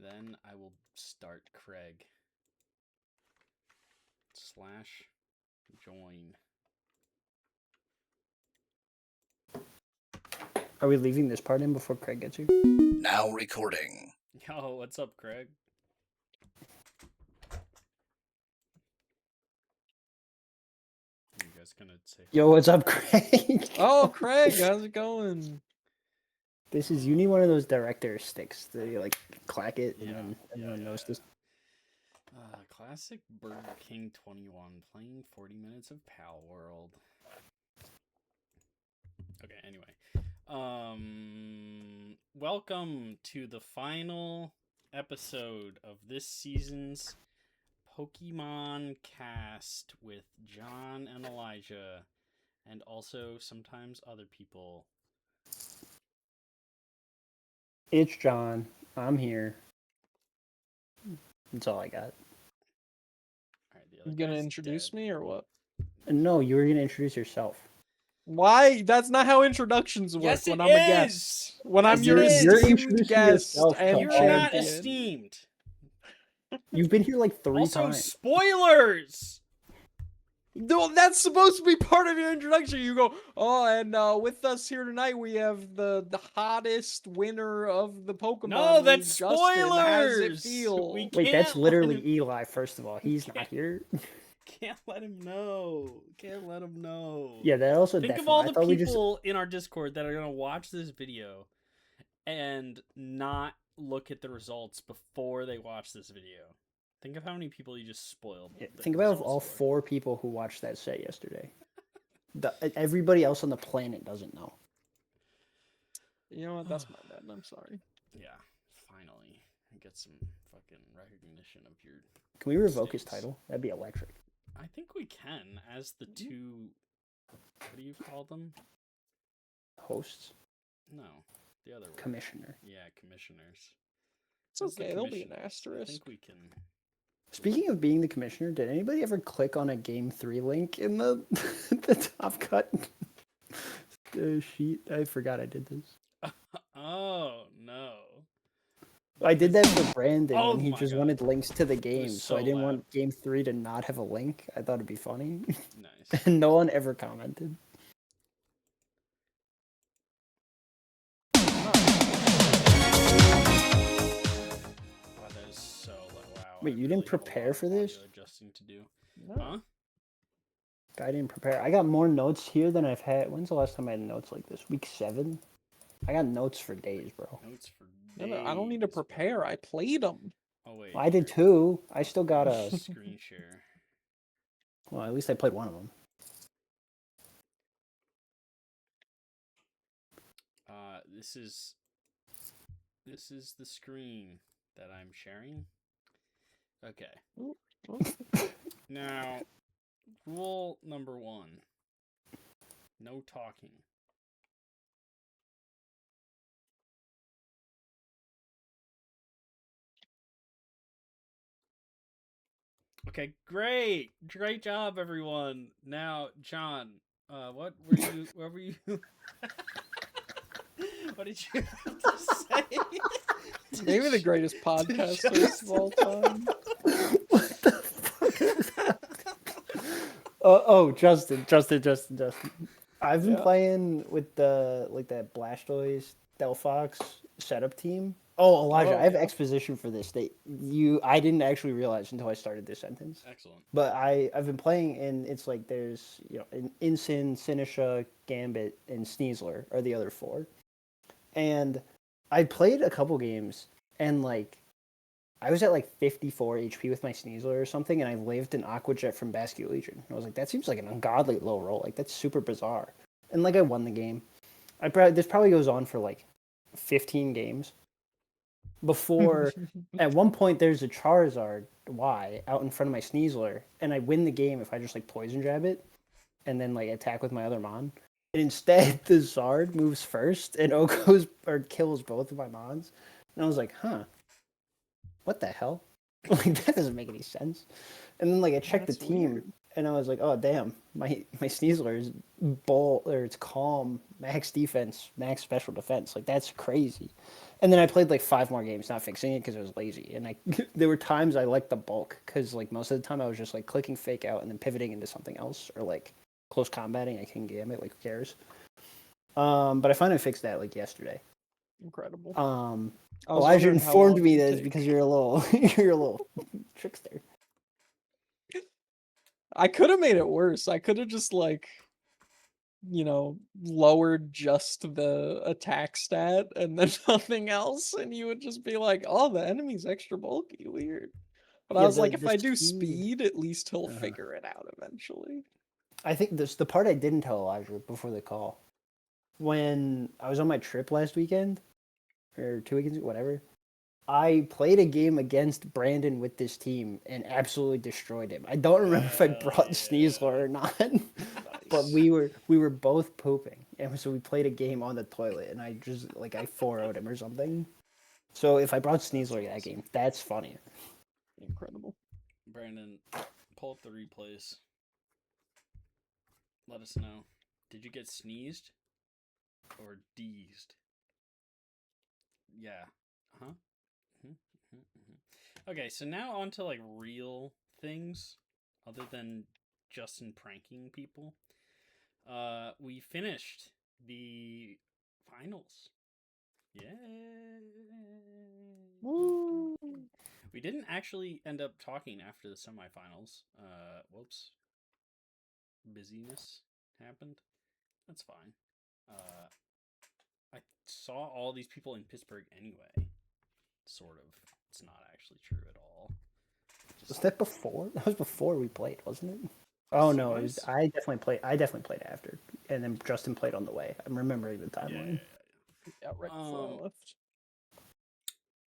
Then I will start Craig. /join. Are we leaving this part in before Craig gets here? Now recording. Yo, what's up, Craig? You guys gonna say? Yo, what's up, Craig? Oh, Craig, how's it going? This is, you need one of those director sticks that you like clack it and then everyone knows this. Classic Burger King 21, playing 40 minutes of Pal World. Okay, anyway. Welcome to the final episode of this season's Pokemon cast with John and Elijah, and also sometimes other people. It's John. I'm here. That's all I got. All right, the You other gonna guy's introduce dead. me or what? No, you were gonna introduce yourself. Why? That's not how introductions work. Yes, when it I'm a is! guest. When I'm Yes, your it is! You're esteemed introducing guest yourself to and all You're not champion. esteemed. You've been here like 3 Also, times. spoilers! No, that's supposed to be part of your introduction. You go, oh, and with us here tonight we have the hottest winner of the Pokemon. No, that's League, Justin. How's it spoilers! feel? We Wait, that's can't let literally him- Eli, first of all. He's not here. Can't let him know. Can't let him know. Yeah, that also Think of definitely. all I the thought we just. people in our Discord that are gonna watch this video and not look at the results before they watch this video. Think of how many people you just spoiled. Yeah, the think about results all for. 4 people who watched that set yesterday. Everybody else on the planet doesn't know. You know what? That's my bad. I'm sorry. Yeah, finally get some fucking recognition of your. Can we revoke his mistakes. title? That'd be electric. I think we can, as the two. What do you call them? Hosts, No, the other word. commissioner. Yeah, commissioners. It's As the okay. There'll be an commissioners. I asterisk. think we can. Speaking of being the commissioner, did anybody ever click on a Game 3 link in the the top cut sheet? I forgot I did this. Oh no! I did that for Brandon Oh when he my just God. wanted links to the game, so so I didn't loud. want Game 3 to not have a link. I thought it'd be funny. Nice. And no one ever commented. Wow, that is so low. Wow. Wait, I you didn't really have a prepare lot of for this? audio adjusting to do. No. Huh? I didn't prepare. I got more notes here than I've had. When's the last time I had notes like this? Week 7? I got notes for days, bro. Notes for No, I don't need to days, prepare. bro. I played them. Oh wait. I did too. I still got a. Screen share. Well, at least I played one of them. This is the screen that I'm sharing. Okay. Oh. Now, rule number 1. No talking. Okay, great job, everyone. Now, John, what were you? What did you have to say? Maybe the greatest podcast host of all time. What the fuck is that? Oh, Justin. I've been playing with the that Blastoise Delphox setup team. Oh, Elijah, Oh, I have yeah. exposition for this. I didn't actually realize until I started this sentence. Excellent. But I've been playing, and it's like there's Incin, Sinisha, Gambit, and Sneasler are the other 4. And I played a couple games, and like I was at like 54 HP with my Sneasler or something, and I lived an Aqua Jet from Basque Legion. And I was like, that seems like an ungodly low roll. Like that's super bizarre. And like I won the game. This probably goes on for like 15 games. Before, at one point, there's a Charizard Y out in front of my Sneasler, and I win the game if I just like Poison Jab it, and then like attack with my other Mon. And instead, the Zard moves first, and kills both of my Mons. And I was like, huh, what the hell? Like that doesn't make any sense. And then like I checked That's the team, weird. and I was like, oh damn, my Sneasler is bold or it's calm, max defense, max special defense. Like that's crazy. And then I played like 5 more games, not fixing it because I was lazy. And there were times I liked the bulk because like most of the time I was just like clicking fake out and then pivoting into something else or like close combating. I can gambit, like who cares? But I finally fixed that like yesterday. Incredible. I was Elijah wondering how informed long me it'd that it's take. because you're a little you're a little trickster. I could have made it worse. I could have just like, lowered just the attack stat and then nothing else, and you would just be like, "Oh, the enemy's extra bulky, weird." But I Yeah, was like, if the I do speed. speed, at least he'll Uh, figure it out eventually. I think this the part I didn't tell Elijah before the call. When I was on my trip last weekend, or 2 weekends, whatever, I played a game against Brandon with this team and absolutely destroyed him. I don't remember if I brought Sneasler or not, but Nice. we were both pooping, and so we played a game on the toilet, and I just like I 4-0'd him or something. So if I brought Sneasler that game, that's funny. Incredible. Brandon, pull up the replays. Let us know. Did you get sneezed or deezed? Yeah. Huh? Okay, so now on to like real things other than Justin pranking people. We finished the finals. Yay! Woo. We didn't actually end up talking after the semifinals. Whoops. Busyness happened. That's fine. I saw all these people in Pittsburgh anyway. Sort of. It's not actually true at all. Was that before? That was before we played, wasn't it? Oh no, it was. Semis? I definitely played after, and then Justin played on the way. I'm remembering the timeline. Yeah, right before I left.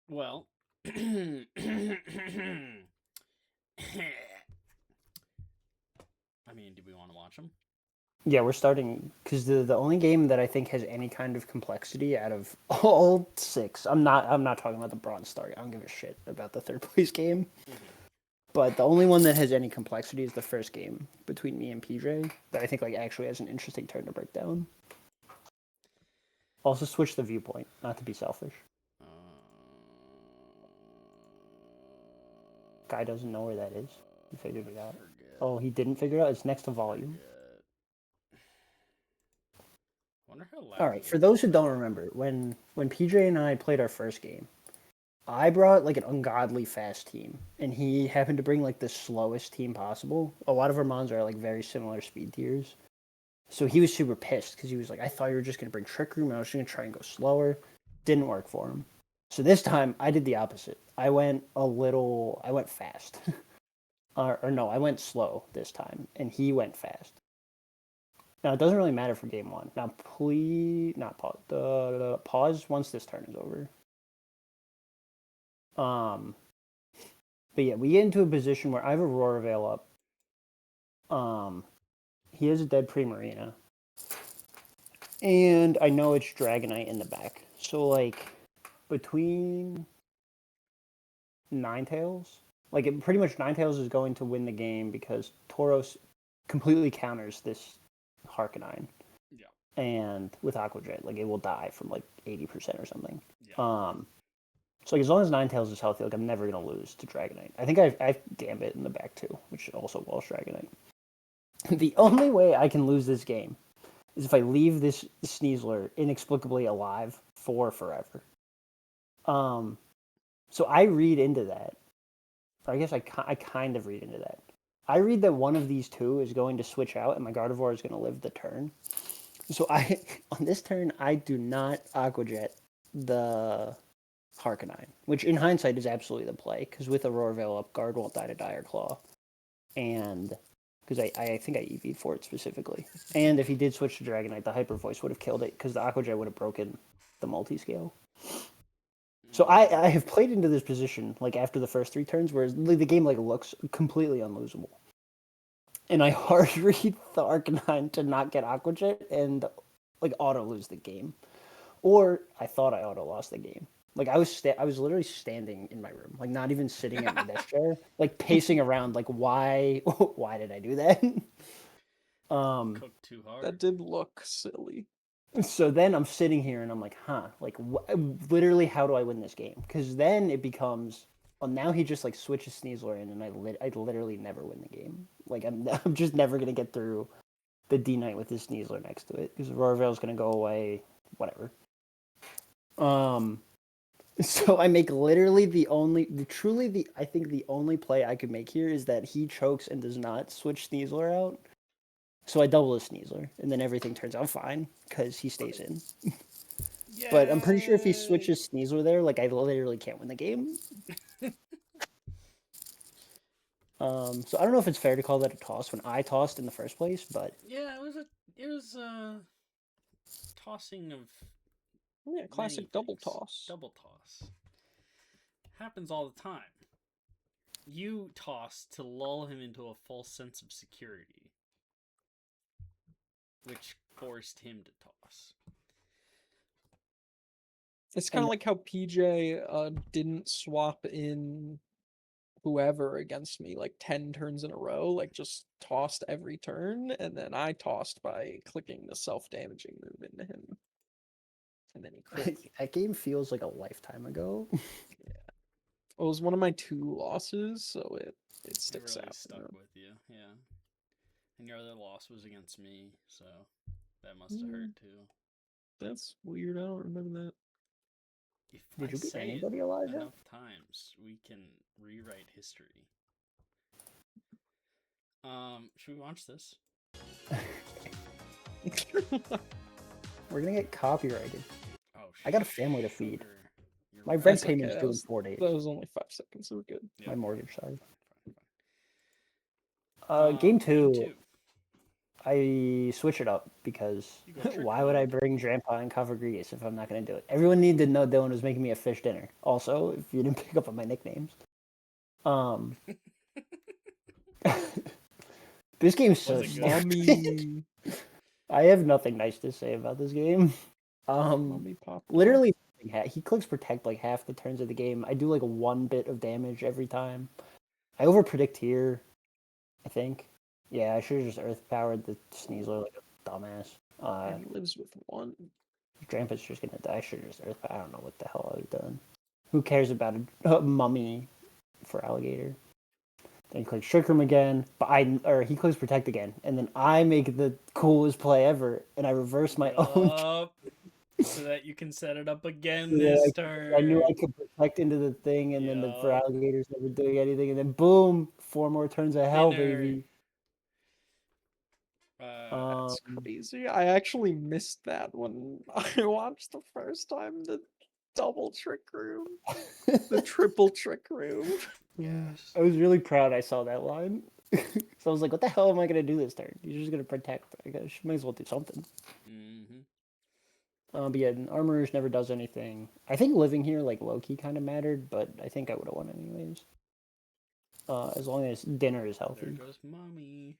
Well, I mean, do we want to watch them? Yeah, we're starting because the only game that I think has any kind of complexity out of all 6. I'm not talking about the bronze star. I don't give a shit about the third place game. But the only one that has any complexity is the first game between me and PJ that I think like actually has an interesting turn to break down. Also switch the viewpoint, not to be selfish. Guy doesn't know where that is. He figured it out. Oh, he didn't figure it out? It's next to volume. Wonder how loud. All right, for those who don't remember, when PJ and I played our first game, I brought like an ungodly fast team, and he happened to bring like the slowest team possible. A lot of our mons are like very similar speed tiers. So he was super pissed because he was like, I thought you were just going to bring Trick Room, and I was just going to try and go slower. Didn't work for him. So this time, I did the opposite. I went fast. or no, I went slow this time, and he went fast. Now, it doesn't really matter for game 1. Now, please, not pause. Pause once this turn is over. But yeah, we get into a position where I have Aurora Veil up. He has a dead Primarina. And I know it's Dragonite in the back. So, like, between Ninetales, like, pretty much Ninetales is going to win the game because Tauros completely counters this Harkonine. Yeah. And with Aqua Jet, like, it will die from, like, 80% or something. Yeah. So, like, as long as Ninetales is healthy, like, I'm never going to lose to Dragonite. I think I've Gambit in the back, too, which also walls Dragonite. The only way I can lose this game is if I leave this Sneasler inexplicably alive for forever. So I read into that. Or I guess I kind of read into that. I read that one of these two is going to switch out and my Gardevoir is going to live the turn. So on this turn, I do not Aqua Jet the Harkonine, which in hindsight is absolutely the play, because with Aurora Veil up, Guard won't die to Dire Claw. And because I think I EV'd for it specifically. And if he did switch to Dragonite, the Hyper Voice would have killed it, because the Aqua Jet would have broken the multi-scale. So I have played into this position, like, after the first 3 turns, where the game, like, looks completely unlosable. And I hard read the Arcanine to not get Aqua Jet and, like, auto-lose the game. Or I thought I auto-lost the game. Like I was literally standing in my room, like not even sitting at my desk chair, like pacing around. Like why why did I do that? Cooked too hard. That did look silly. So then I'm sitting here and I'm like, huh, like literally, how do I win this game? Because then it becomes, well, now he just like switches Sneasler in, and I literally never win the game. Like I'm just never gonna get through the D Knight with his Sneasler next to it because Rorvale's gonna go away, whatever. So I make literally I think the only play I could make here is that he chokes and does not switch Sneasler out. So I double his Sneasler, and then everything turns out fine because he stays in. But I'm pretty sure if he switches Sneasler there, like I literally can't win the game. So I don't know if it's fair to call that a toss when I tossed in the first place, but Yeah, it was tossing of Yeah, classic many double things. toss. Double toss happens all the time. You toss to lull him into a false sense of security, which forced him to toss. It's kind of like how PJ didn't swap in whoever against me like 10 turns in a row, like just tossed every turn, and then I tossed by clicking the self-damaging move into him. And then he crit. that game feels like a lifetime ago. It was one of my 2 losses, so it sticks really out. stuck with you, yeah. And your other loss was against me, so that must have hurt too. That's weird. I don't remember that. If Did I you beat say anybody it alive yet? enough times, we can rewrite history. Should we watch this? We're gonna get copyrighted. Oh, I got a family to feed. sugar. You're My right. rent That's payment's okay, due in 4 days. That was only 5 seconds, so we're good. Yeah. My mortgage, sorry. Fine. Game two, Game 2. I switch it up because You go trick why would I mode. bring Grandpa and Cover Grease if I'm not going to do it? Everyone needed to know Dylan was making me a fish dinner. Also, if you didn't pick up on my nicknames. This game's so Was it good? stupid. I have nothing nice to say about this game. Mommy popped Literally, he clicks protect like half the turns of the game. I do like 1 bit of damage every time. I overpredict here, I think. Yeah, I should have just earth powered the Sneasler like a dumbass. and he lives with 1. Grandpa's just gonna die. I should have just earth powered. I don't know what the hell I would have done. Who cares about a mummy for alligator? Then he clicks Trick Room again, but he clicks Protect again, and then I make the coolest play ever, and I reverse my own. Up, so that you can set it up again Yeah, this turn. I knew I could protect into the thing, and then for Yup. alligators never doing anything, and then boom, 4 more turns of hell, Dinner. baby. That's crazy. I actually missed that when I watched the first time the double trick room, the triple trick room. Yes. I was really proud I saw that line. So I was like, what the hell am I going to do this turn? You're just going to protect. I guess you might as well do something. Mm-hmm. But yeah, Armorers never does anything. I think living here, like, low-key kind of mattered, but I think I would have won anyways. As long as dinner is There healthy. goes mommy.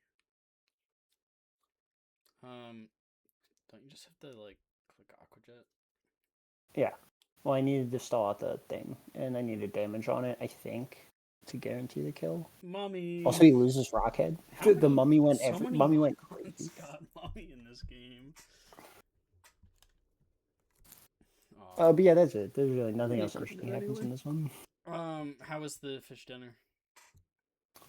Don't you just have to like click Aquajet? Yeah. Well, I needed to stall out the thing, and I needed damage on it, I think, to guarantee the kill. Mommy. Also, he loses Rockhead. The mummy went mummy went crazy. Got mommy in this game. But yeah, that's it. There's really nothing Yeah, else interesting happens in this one. How was the fish dinner?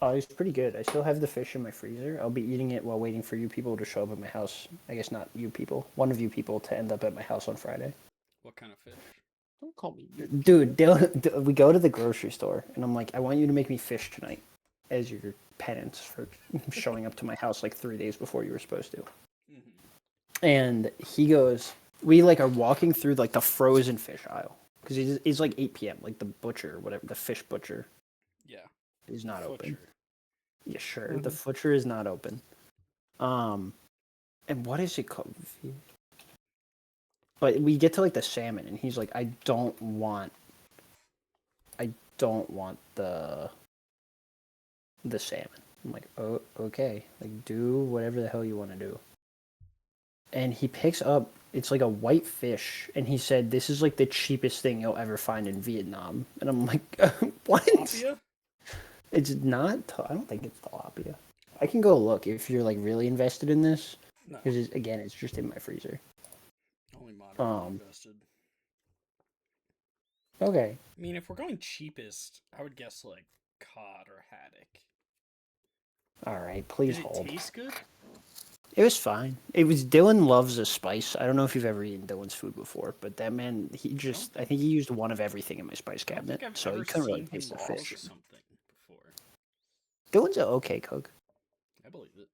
It's pretty good. I still have the fish in my freezer. I'll be eating it while waiting for you people to show up at my house. I guess not you people. One of you people to end up at my house on Friday. What kind of fish? Don't call me. Dude, we go to the grocery store, and I'm like, I want you to make me fish tonight as your penance for showing up to my house like 3 days before you were supposed to. Mm-hmm. And he goes, we like are walking through like the frozen fish aisle because it's like 8 p.m. Like the butcher, whatever, the fish butcher. Yeah. Is not open. Butcher. Yeah, sure. The butcher is not open. And what is it called? But we get to like the salmon, and he's like, I don't want the salmon. I'm like, oh, okay. Like, do whatever the hell you want to do. And he picks up It's like a white fish, and he said this is like the cheapest thing you'll ever find in Vietnam. And I'm like, what? Tilapia? It's not. I don't think it's tilapia. I can go look if you're like really invested in this, No, because again, it's just in my freezer. only moderately Um, invested. Okay. I mean, if we're going cheapest, I would guess like cod or haddock. All right. Please Did it hold. taste good? It was fine. It was Dylan loves a spice. I don't know if you've ever eaten Dylan's food before, but that man, I think he used one of everything in my spice I don't cabinet, think I've so he ever couldn't really seen him taste the cook fish. something before. Dylan's an okay cook. I believe it.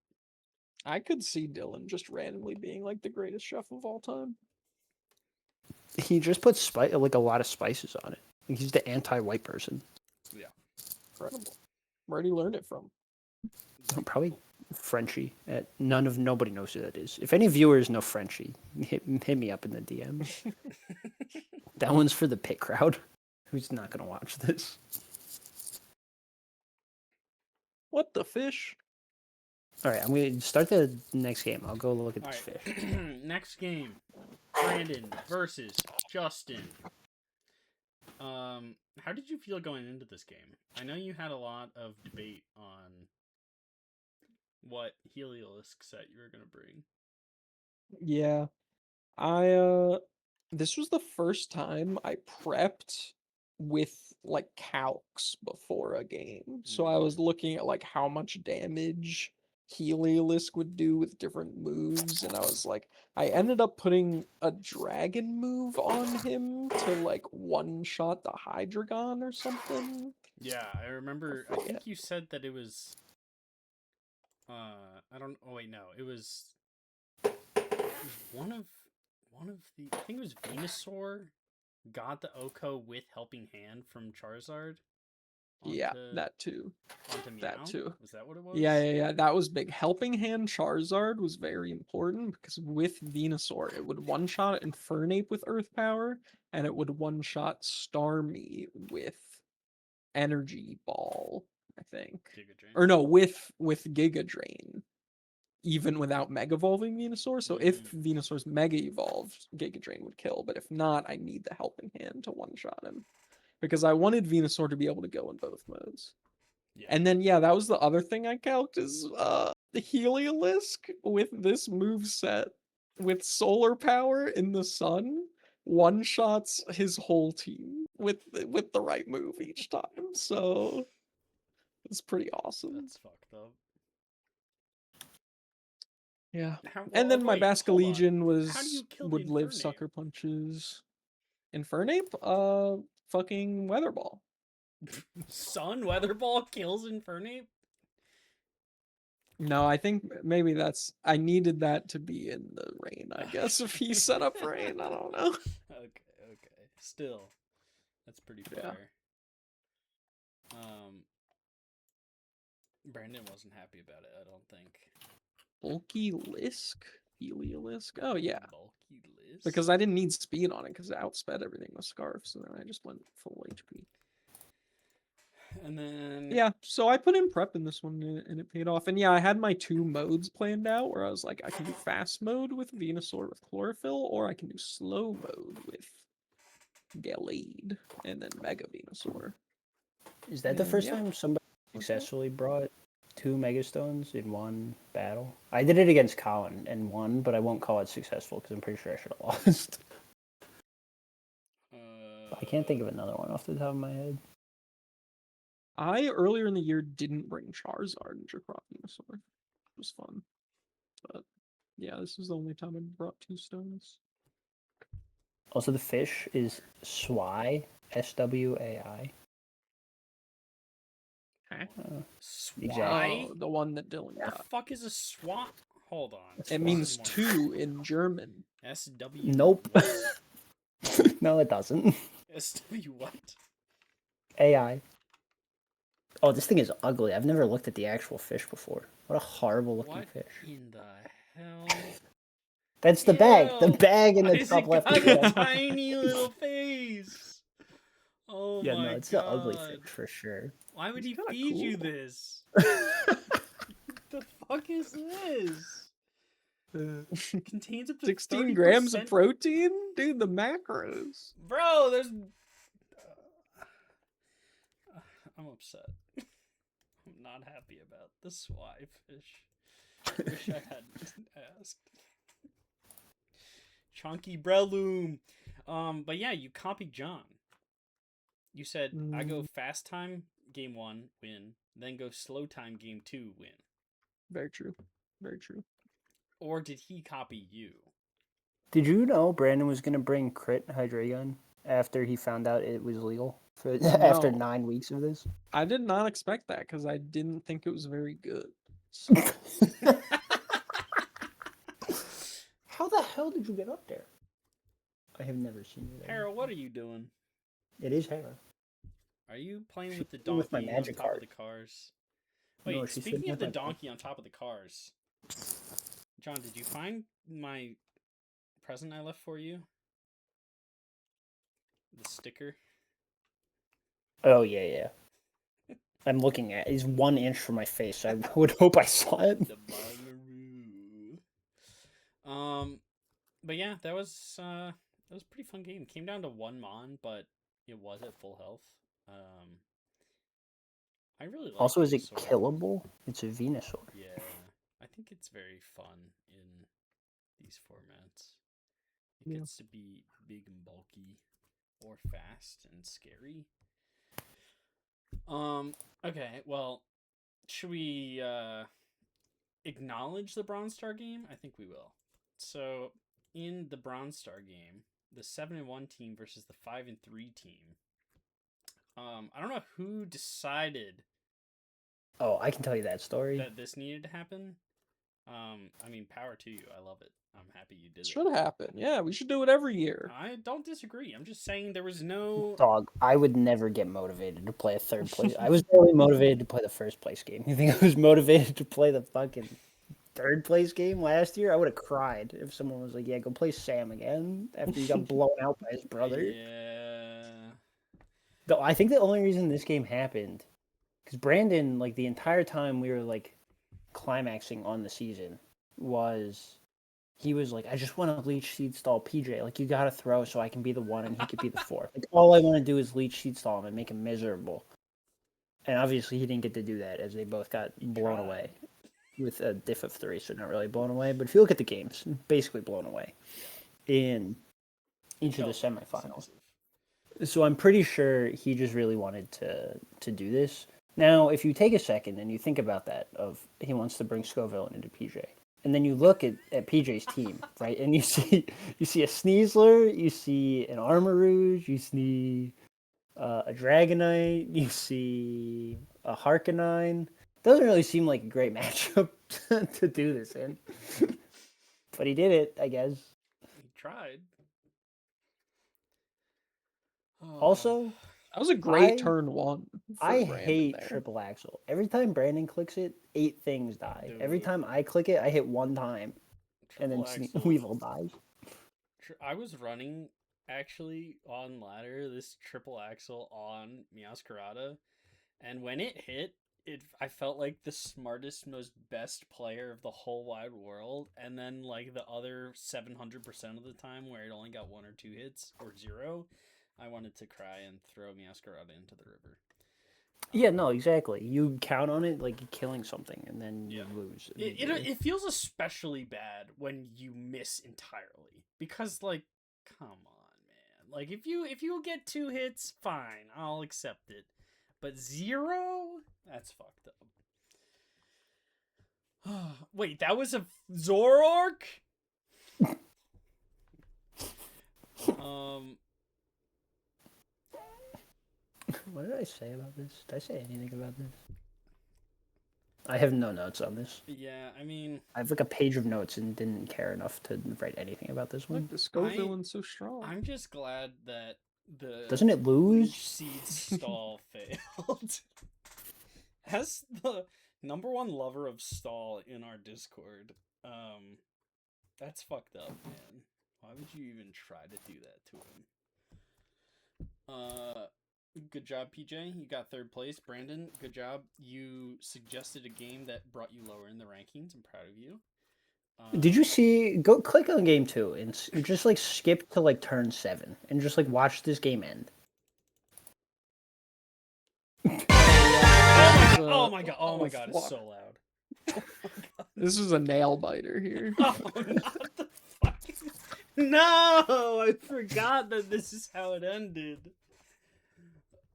I could see Dylan just randomly being like the greatest chef of all time. He just puts like a lot of spices on it. He's the anti-white person. Yeah. Incredible. Where'd he learn it from? Probably Frenchie. Nobody knows who that is. If any viewers know Frenchie, hit me up in the DMs. That one's for the pit crowd, who's not gonna watch this. What the fish? All right, I'm gonna start the next game. I'll go look at All this right. fish. Next game. Brandon versus Justin. How did you feel going into this game? I know you had a lot of debate on what Heliolisk set you were gonna bring. Yeah. This was the first time I prepped with like calcs before a game. So I was looking at like how much damage Heliolisk would do with different moves, and I was like, I ended up putting a dragon move on him to like one shot the Hydreigon or something. Yeah, I remember. I think you said that it was. I don't. Oh wait, no. It was one of the. I think it was Venusaur got the Oko with Helping Hand from Charizard. Yeah, onto- that too. Onto Meow? That too. Was that what it was? Yeah. That was big. Helping Hand Charizard was very important because with Venusaur, it would one-shot Infernape with Earth Power, and it would one-shot Starmie with Energy Ball, I think. Giga Drain. Or no, with Giga Drain, even without Mega Evolving Venusaur. So if Venusaur's Mega Evolved, Giga Drain would kill, but if not, I need the Helping Hand to one-shot him. Because I wanted Venusaur to be able to go in both modes. Yeah. And then that was the other thing I calced is the Heliolisk with this move set with solar power in the sun one shots his whole team with the right move each time. So it's pretty awesome. That's fucked up. Yeah. How, And then my wait, hold on. Basculegion How do you kill would the live Infernape? sucker punches. Infernape, fucking weather ball. Sun Weather Ball kills Infernape? No, I think maybe I needed that to be in the rain, I guess. If he set up rain, I don't know. Okay. Still, that's pretty fire. Brandon wasn't happy about it, I don't think. Bulky Lisk? Heliolisk? Oh, yeah. Bulky Lisk? Because I didn't need speed on it because it outsped everything with Scarf, so then I just went full HP. And then... Yeah, so I put in prep in this one and it paid off. And yeah, I had my 2 modes planned out where I was like, I can do fast mode with Venusaur with Chlorophyll, or I can do slow mode with Gallade and then Mega Venusaur. Is that the first time somebody successfully brought 2 Megastones in one battle? I did it against Colin and won, but I won't call it successful because I'm pretty sure I should have lost. I can't think of another one off the top of my head. I earlier in the year didn't bring Charizard and Jackroff Venusaur. It was fun. But yeah, this is the only time I brought 2 stones. Also, the fish is Swai, Swai. Huh? Swai? Oh, the one that Dylan What the got. fuck is a swat? Hold on. It means 2 in German. SW. Nope. No, it doesn't. SW what? AI. Oh, this thing is ugly. I've never looked at the actual fish before. What a horrible looking What fish. in the hell? That's the bag. The Ew. bag in Why the has top it left. got Hand. a tiny little face? Oh Yeah, my no, it's god. the ugly fish for sure. Why would He's he kinda feed you cool. this? The fuck is this? Contains up to 16 grams of 30%. protein? Dude, the macros. Bro, there's... I'm upset. I'm not happy about the swai fish. Wish I hadn't asked. Chunky Breloom. But yeah, you copied John. You said, I go fast time, game 1, win. Then go slow time, game 2, win. Very true. Very true. Or did he copy you? Did you know Brandon was gonna bring Crit Hydreigon after he found out it was legal for after No. 9 weeks of this? I did not expect that because I didn't think it was very good. So, How the hell did you get up there? I have never seen you there. Harold, what are you doing? It is Hera. Are you playing with the playing with donkey my on magic top card. of the cars? No, Wait, she's speaking sitting of with the my donkey on top of the cars, John, did you find my present I left for you? The sticker? Oh yeah. I'm looking at it. It's 1 inch from my face. I would hope I saw it. The Bangaroo. But yeah, that was a pretty fun game. It came down to 1 mon, but it was at full health. I really like Also, is it Venusaur. killable? It's a Venusaur. Yeah, I think it's very fun in these formats. It Yeah. gets to be big and bulky, or fast and scary. Okay, well, should we acknowledge the Bronze Star game? I think we will. So, in the Bronze Star game, the 7-1 team versus the 5-3 team. I don't know who decided Oh, I can tell you that story. that this needed to happen. I mean, power to you. I love it. I'm happy you did it it. should happen. Yeah, we should do it every year. I don't disagree. I'm just saying there was no... Dog, I would never get motivated to play a third place. I was only motivated to play the first place game. You think I was motivated to play the fucking third place game last year? I would have cried if someone was like, "Yeah, go play Sam again," after he got blown out by his brother. Yeah. Though I think the only reason this game happened, because Brandon, like the entire time we were like climaxing on the season, was he was like, "I just want to leech seed stall PJ. Like, you gotta throw so I can be the 1 and he could be the 4. Like, all I want to do is leech seed stall him and make him miserable." And obviously, he didn't get to do that as they both got blown away with a diff of 3, so not really blown away. But if you look at the games, basically blown away in each of the semifinals. So I'm pretty sure he just really wanted to do this. Now, if you take a second and you think about that, of he wants to bring Scoville into PJ, and then you look at PJ's team, right, and you see a Sneasler, you see an Armarouge, you see a Dragonite, you see a Harkonine. Doesn't really seem like a great matchup to do this in, but he did it, I guess. He tried. Also, That was a great I- turn 1. I Brandon hate there. triple axle. Every time Brandon clicks it, 8 things die. Every Dude. time I click it, I hit 1 time, and then Triple axle. Weevil dies. I was running actually on ladder this triple axle on Meowscarada, and when it hit, I felt like the smartest, most best player of the whole wide world. And then like the other 700% of the time, where it only got 1 or 2 hits or 0, I wanted to cry and throw Meowscarada into the river. Yeah, no, exactly. You count on it like killing something, and then you lose. It feels especially bad when you miss entirely, because like, come on, man. Like if you get 2 hits, fine, I'll accept it. But 0? That's fucked up. Wait, that was a Zoroark? What did I say about this? Did I say anything about this? I have no notes on this. Yeah, I mean, I have like a page of notes and didn't care enough to write anything about this one. Look, the Scoville one's so strong. I'm just glad that the Doesn't it lose? Leech Seed stall failed. As the #1 lover of stall in our Discord, that's fucked up, man. Why would you even try to do that to him? Good job, PJ. You got 3rd place. Brandon, good job. You suggested a game that brought you lower in the rankings. I'm proud of you. Did you see? Go click on game 2 and just like skip to like turn 7 and just like watch this game end. Oh my god! Oh my god! It's so loud. Oh my god! This is a nail biter here. Oh, not the fucking. No! I forgot that this is how it ended.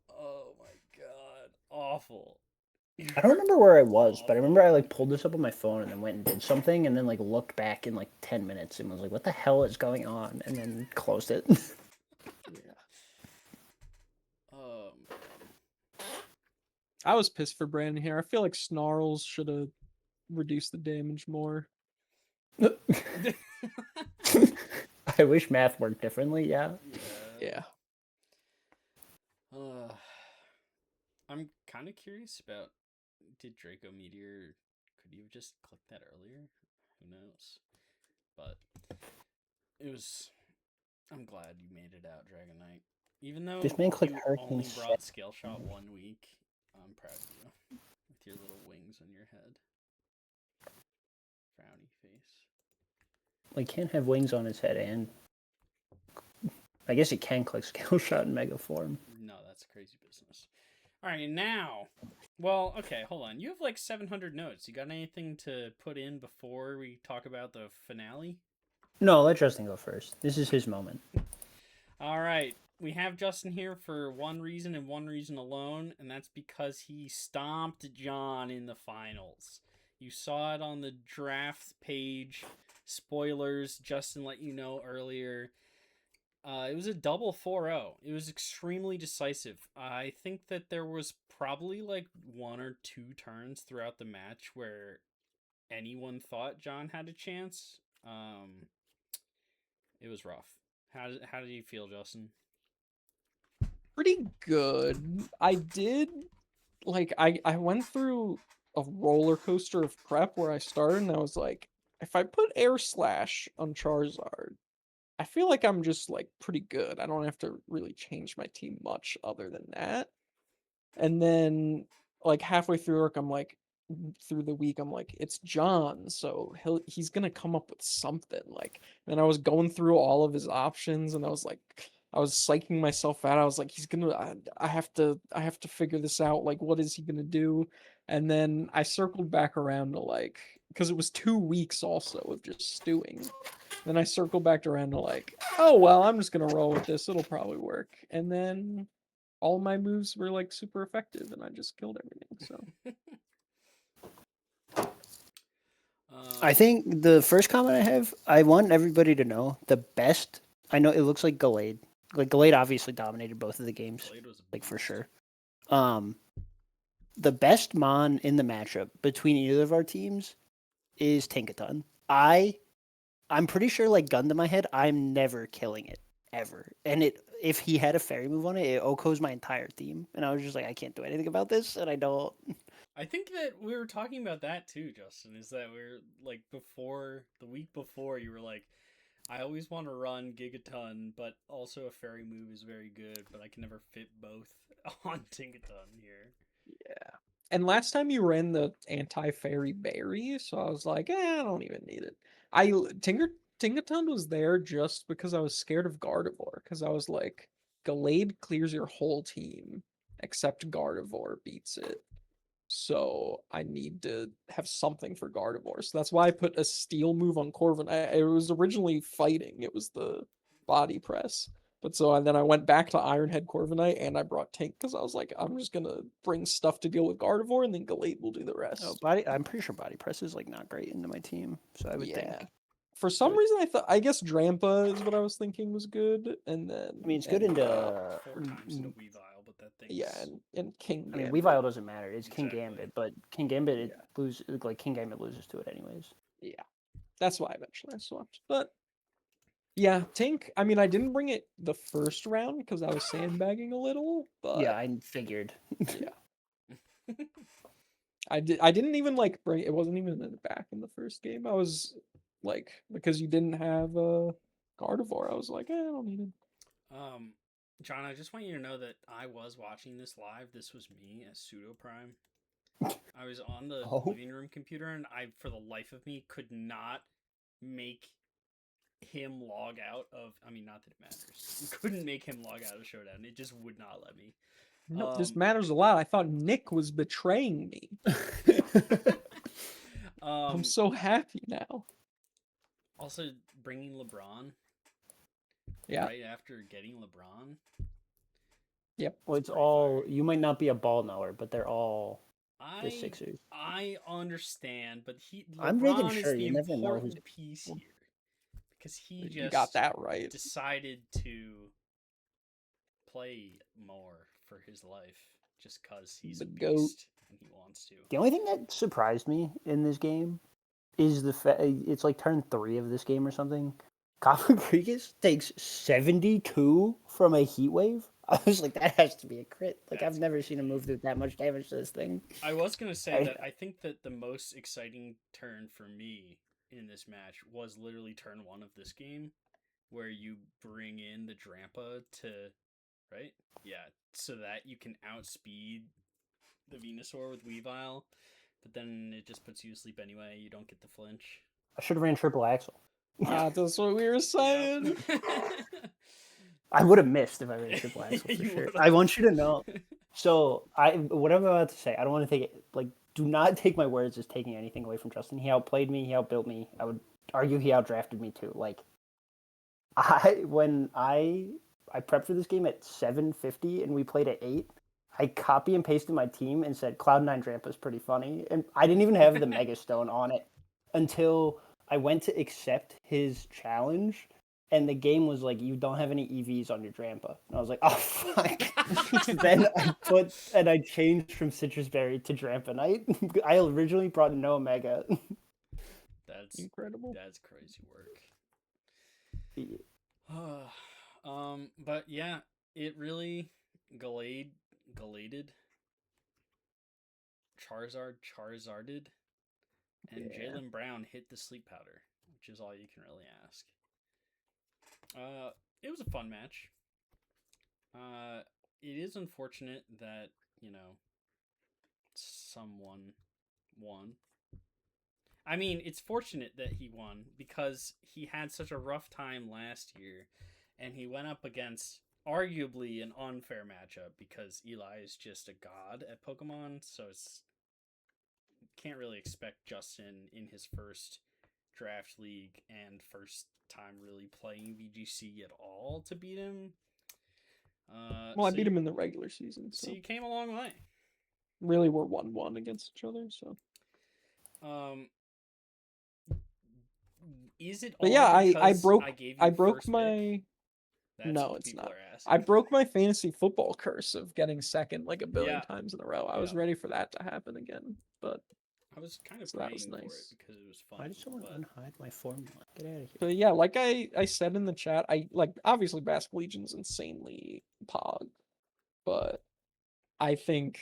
Oh my god! Awful. I don't remember where I was, but I remember I like pulled this up on my phone and then went and did something and then like looked back in like 10 minutes and was like, what the hell is going on? And then closed it. Yeah. Oh I was pissed for Brandon here. I feel like Snarls should have reduced the damage more. man. I wish math worked differently, yeah. Yeah. I'm kind of curious about, did Draco Meteor, could you have just clicked that earlier? Who knows? But it was, I'm glad you made it out, Dragon Knight. Even though This man clicked you Hurricane only Set. brought Scale Shot 1 week, I'm proud of you. With your little wings on your head. Frowny face. Like, can't have wings on his head and... I guess he can click Scale Shot in Mega Form. No, that's crazy business. Alright, now... Well, okay, hold on. You have like 700 notes. You got anything to put in before we talk about the finale? No, let Justin go first. This is his moment. Alright, we have Justin here for one reason and one reason alone, and that's because he stomped John in the finals. You saw it on the draft page. Spoilers, Justin let you know earlier. It was a double 4-0. It was extremely decisive. I think that there was probably like 1 or 2 turns throughout the match where anyone thought John had a chance. It was rough. How did you feel, Justin? Pretty good. I did like I went through a roller coaster of prep where I started and I was like, if I put Air Slash on Charizard, I feel like I'm just like pretty good. I don't have to really change my team much other than that. And then like halfway through work, I'm like through the week, I'm like, it's John, so he's gonna come up with something. Like, and I was going through all of his options, and I was like, I was psyching myself out. I was like, he's gonna, I have to figure this out. Like, what is he gonna do? And then I circled back around to like, because it was 2 weeks also of just stewing. Then I circled back around to like, oh well, I'm just gonna roll with this. It'll probably work. And then all my moves were like super effective, and I just killed everything. So I think the first comment I have, I want everybody to know the best. I know it looks like Gallade. Like Gallade obviously dominated both of the games, Blade was a like for beast. sure. The best Mon in the matchup between either of our teams is Tinkaton. I'm pretty sure, like gun to my head, I'm never killing it ever. And if he had a fairy move on it, it OHKOs my entire team, and I was just like, I can't do anything about this, and I don't. I think that we were talking about that too, Justin. Is that we're like before the week before you were like, I always want to run Gigaton, but also a fairy move is very good, but I can never fit both on Tinkaton here. yeah. And last time you ran the anti-fairy berry, so I was like, I don't even need it. Tinkaton was there just because I was scared of Gardevoir, because I was like, Gallade clears your whole team except Gardevoir beats it. So I need to have something for Gardevoir. So that's why I put a steel move on Corvin. It was originally fighting. It was the body press. But so and then I went back to Ironhead Corviknight and I brought Tank because I was like, I'm just gonna bring stuff to deal with Gardevoir and then Gallade will do the Oh, rest. I'm pretty sure body press is like not great into my team, so I would think. For some reason, I guess Drampa is what I was thinking was good, and then I mean, it's good into. 4 times in a Weavile, but that thing's and King. I mean, Gambit. Weavile doesn't matter. It's King Exactly. Gambit, but King Gambit Yeah. King Gambit loses to it anyways. Yeah, that's why eventually I swapped. But yeah, Tink. I mean, I didn't bring it the first round because I was sandbagging a little, but Yeah, I figured. yeah, I didn't even like bring it. Wasn't even in the back in the first game. I was like, because you didn't have Gardevoir. I was like, I don't need it. John, I just want you to know that I was watching this live. This was me as Pseudo Prime. I was on the Oh. living room computer, and I, for the life of me, could not make him log out of. I mean, not that it matters. You couldn't make him log out of Showdown. It just would not let me. No, this matters a lot. I thought Nick was betraying me. I'm so happy now. Also, bringing LeBron. Yeah. Right after getting LeBron. Yep. Well, it's all. You might not be a ball knower, but they're all the Sixers. I understand, but I'm making LeBron is sure the you never know important piece here because he You just got that right. decided to play more for his life just because he's The a GOAT. beast and he wants to. The only thing that surprised me in this game is the fact it's like turn 3 of this game or something. Rodriguez takes 72 from a heat wave. I was like, that has to be a crit. Like, I've never seen a move do that much damage to this thing. I was gonna say that I think that the most exciting turn for me in this match was literally turn 1 of this game, where you bring in the Drampa to, right? Yeah, so that you can outspeed the Venusaur with Weavile, but then it just puts you to sleep anyway. You don't get the flinch. I should have ran triple axle. That's what we were saying. I would have missed if I ran triple axle for sure. I want you to know. So what I'm about to say, I don't want to take it. Like, do not take my words as taking anything away from Justin. He outplayed me. He outbuilt me. I would argue he outdrafted me too. Like, when I prepped for this game at 7:50 and we played at 8. I copy and pasted my team and said Cloud9 Drampa is pretty funny, and I didn't even have the Mega Stone on it until I went to accept his challenge, and the game was like, you don't have any EVs on your Drampa. And I was like, oh, fuck. Then I changed from Citrus Berry to Dramponite. I originally brought no Mega. That's incredible. That's crazy work. But yeah, it really Galaded. Charizarded. And Jaylen Brown hit the sleep powder, which is all you can really ask. It was a fun match. It is unfortunate that, someone won. I mean, it's fortunate that he won because he had such a rough time last year, and he went up against arguably an unfair matchup because Eli is just a god at Pokemon, so it's can't really expect Justin in his first draft league and first time really playing VGC at all to beat him. Well, I beat him in the regular season. So you came a long way. Really, we're 1-1 against each other. So. Is it? But all yeah, because I broke my. Pick? No, it's not. I broke my fantasy football curse of getting second like a billion times in a row. I was ready for that to happen again, but I was kind of praying for it because it was fun. Why did someone unhide my formula? Get out of here. But yeah, like I said in the chat, I like obviously Basque Legion's insanely pog, but I think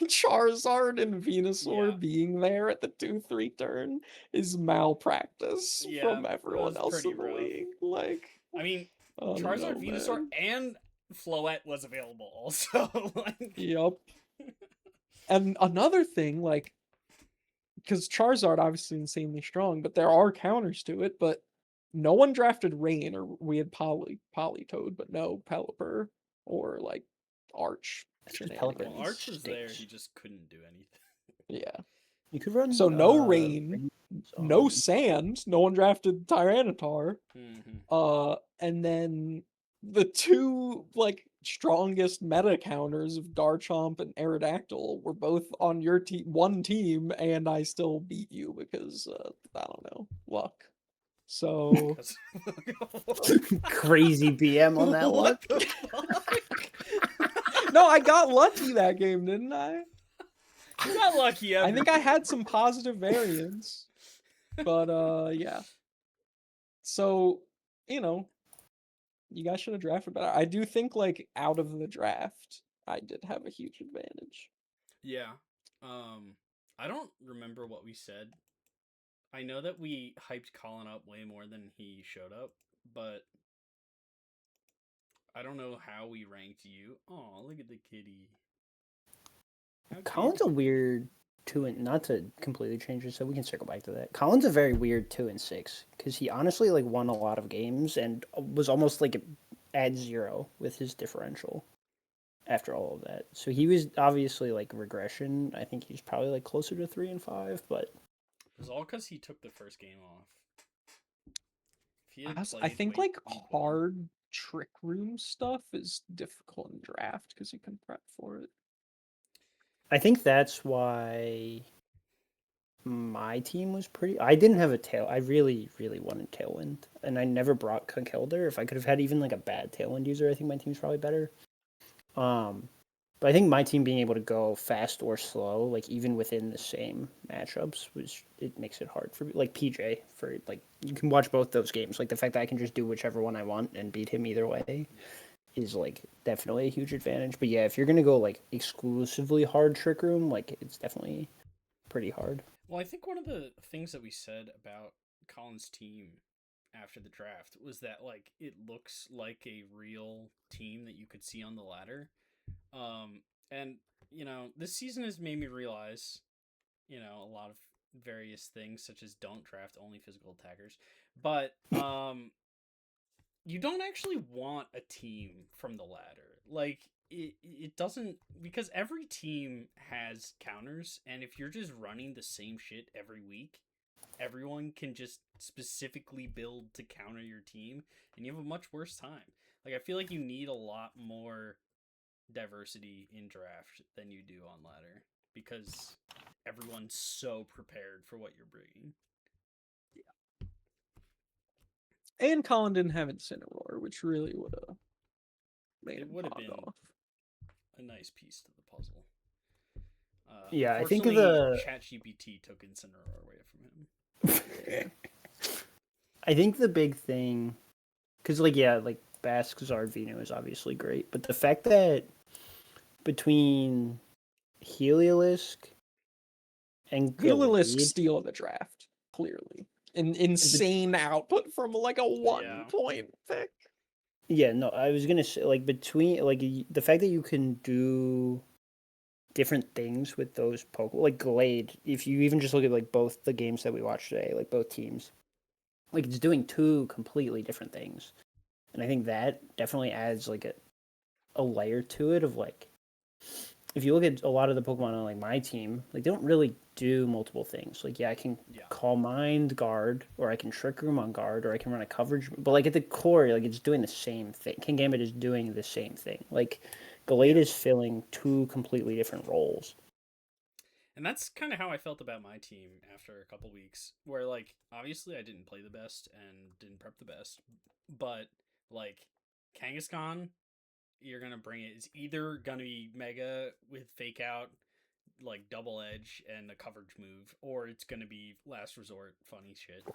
Charizard and Venusaur being there at the 2-3 turn is malpractice from everyone else in the league. Like, I mean, Charizard, Venusaur, and Floette was available also. Yep. And another thing, like, because Charizard obviously insanely strong, but there are counters to it. But no one drafted Rain, or we had Politoed, but no Pelipper or like Arch. Arch was there, he just couldn't do anything. Yeah. You could run. So no Rain, no Sand. No one drafted Tyranitar. And then the two like strongest meta counters of Garchomp and Aerodactyl were both on your one team, and I still beat you because I don't know, luck. So crazy BM on that one. No, I got lucky that game, didn't I? You got lucky. I think I had some positive variance, but yeah. So you guys should have drafted better. I do think like out of the draft, I did have a huge advantage. Yeah. I don't remember what we said. I know that we hyped Colin up way more than he showed up, but I don't know how we ranked you. Oh, look at the kitty. Colin's a weird 2 and not to completely change it, so we can circle back to that. Colin's a very weird 2-6 because he honestly like won a lot of games and was almost like at 0 with his differential after all of that. So he was obviously like regression. I think he's probably like closer to 3-5, but It was all because he took the first game off. If he had I played think week like week 1, hard trick room stuff is difficult in draft because you can prep for it. I think that's why my team was pretty. I didn't have a tail. I really, really wanted Tailwind, and I never brought Conkeldurr. If I could have had even like a bad Tailwind user, I think my team's probably better. But I think my team being able to go fast or slow, like even within the same matchups, it makes it hard for like PJ for like you can watch both those games. Like the fact that I can just do whichever one I want and beat him either way is like definitely a huge advantage. But yeah, if you're gonna go like exclusively hard trick room, like it's definitely pretty hard. well, I think one of the things that we said about Colin's team after the draft was that like it looks like a real team that you could see on the ladder. Um, and this season has made me realize, a lot of various things such as don't draft only physical attackers, but you don't actually want a team from the ladder. Like it doesn't, because every team has counters, and if you're just running the same shit every week, everyone can just specifically build to counter your team, and you have a much worse time. Like I feel like you need a lot more diversity in draft than you do on ladder because everyone's so prepared for what you're bringing. And Colin didn't have Incineroar, which really would have made It him would have pog been off. a nice piece to the puzzle. Yeah, I think Unfortunately, ChatGPT took Incineroar away from him. I think the big thing, because like yeah, like Basque Zardvino is obviously great, but the fact that between Heliolisk and Heliolisk Gallade, steal of the draft, clearly. An insane output from like a 1-point pick. yeah, no, I was gonna say like between like the fact that you can do different things with those Pokemon, like Glade. If you even just look at like both the games that we watched today, like both teams, like it's doing two completely different things, and I think that definitely adds like a layer to it of like if you look at a lot of the Pokemon on like my team, like they don't really do multiple things. Like yeah, I can Call Mind Guard, or I can Trick Room on Guard, or I can run a coverage. But like at the core, like it's doing the same thing. King Gambit is doing the same thing. Like Gallade is filling two completely different roles. And that's kind of how I felt about my team after a couple weeks, where like obviously I didn't play the best and didn't prep the best, but like Kangaskhan, you're gonna bring it. It's either gonna be Mega with Fake Out, like Double Edge and a coverage move, or it's gonna be Last Resort, funny shit.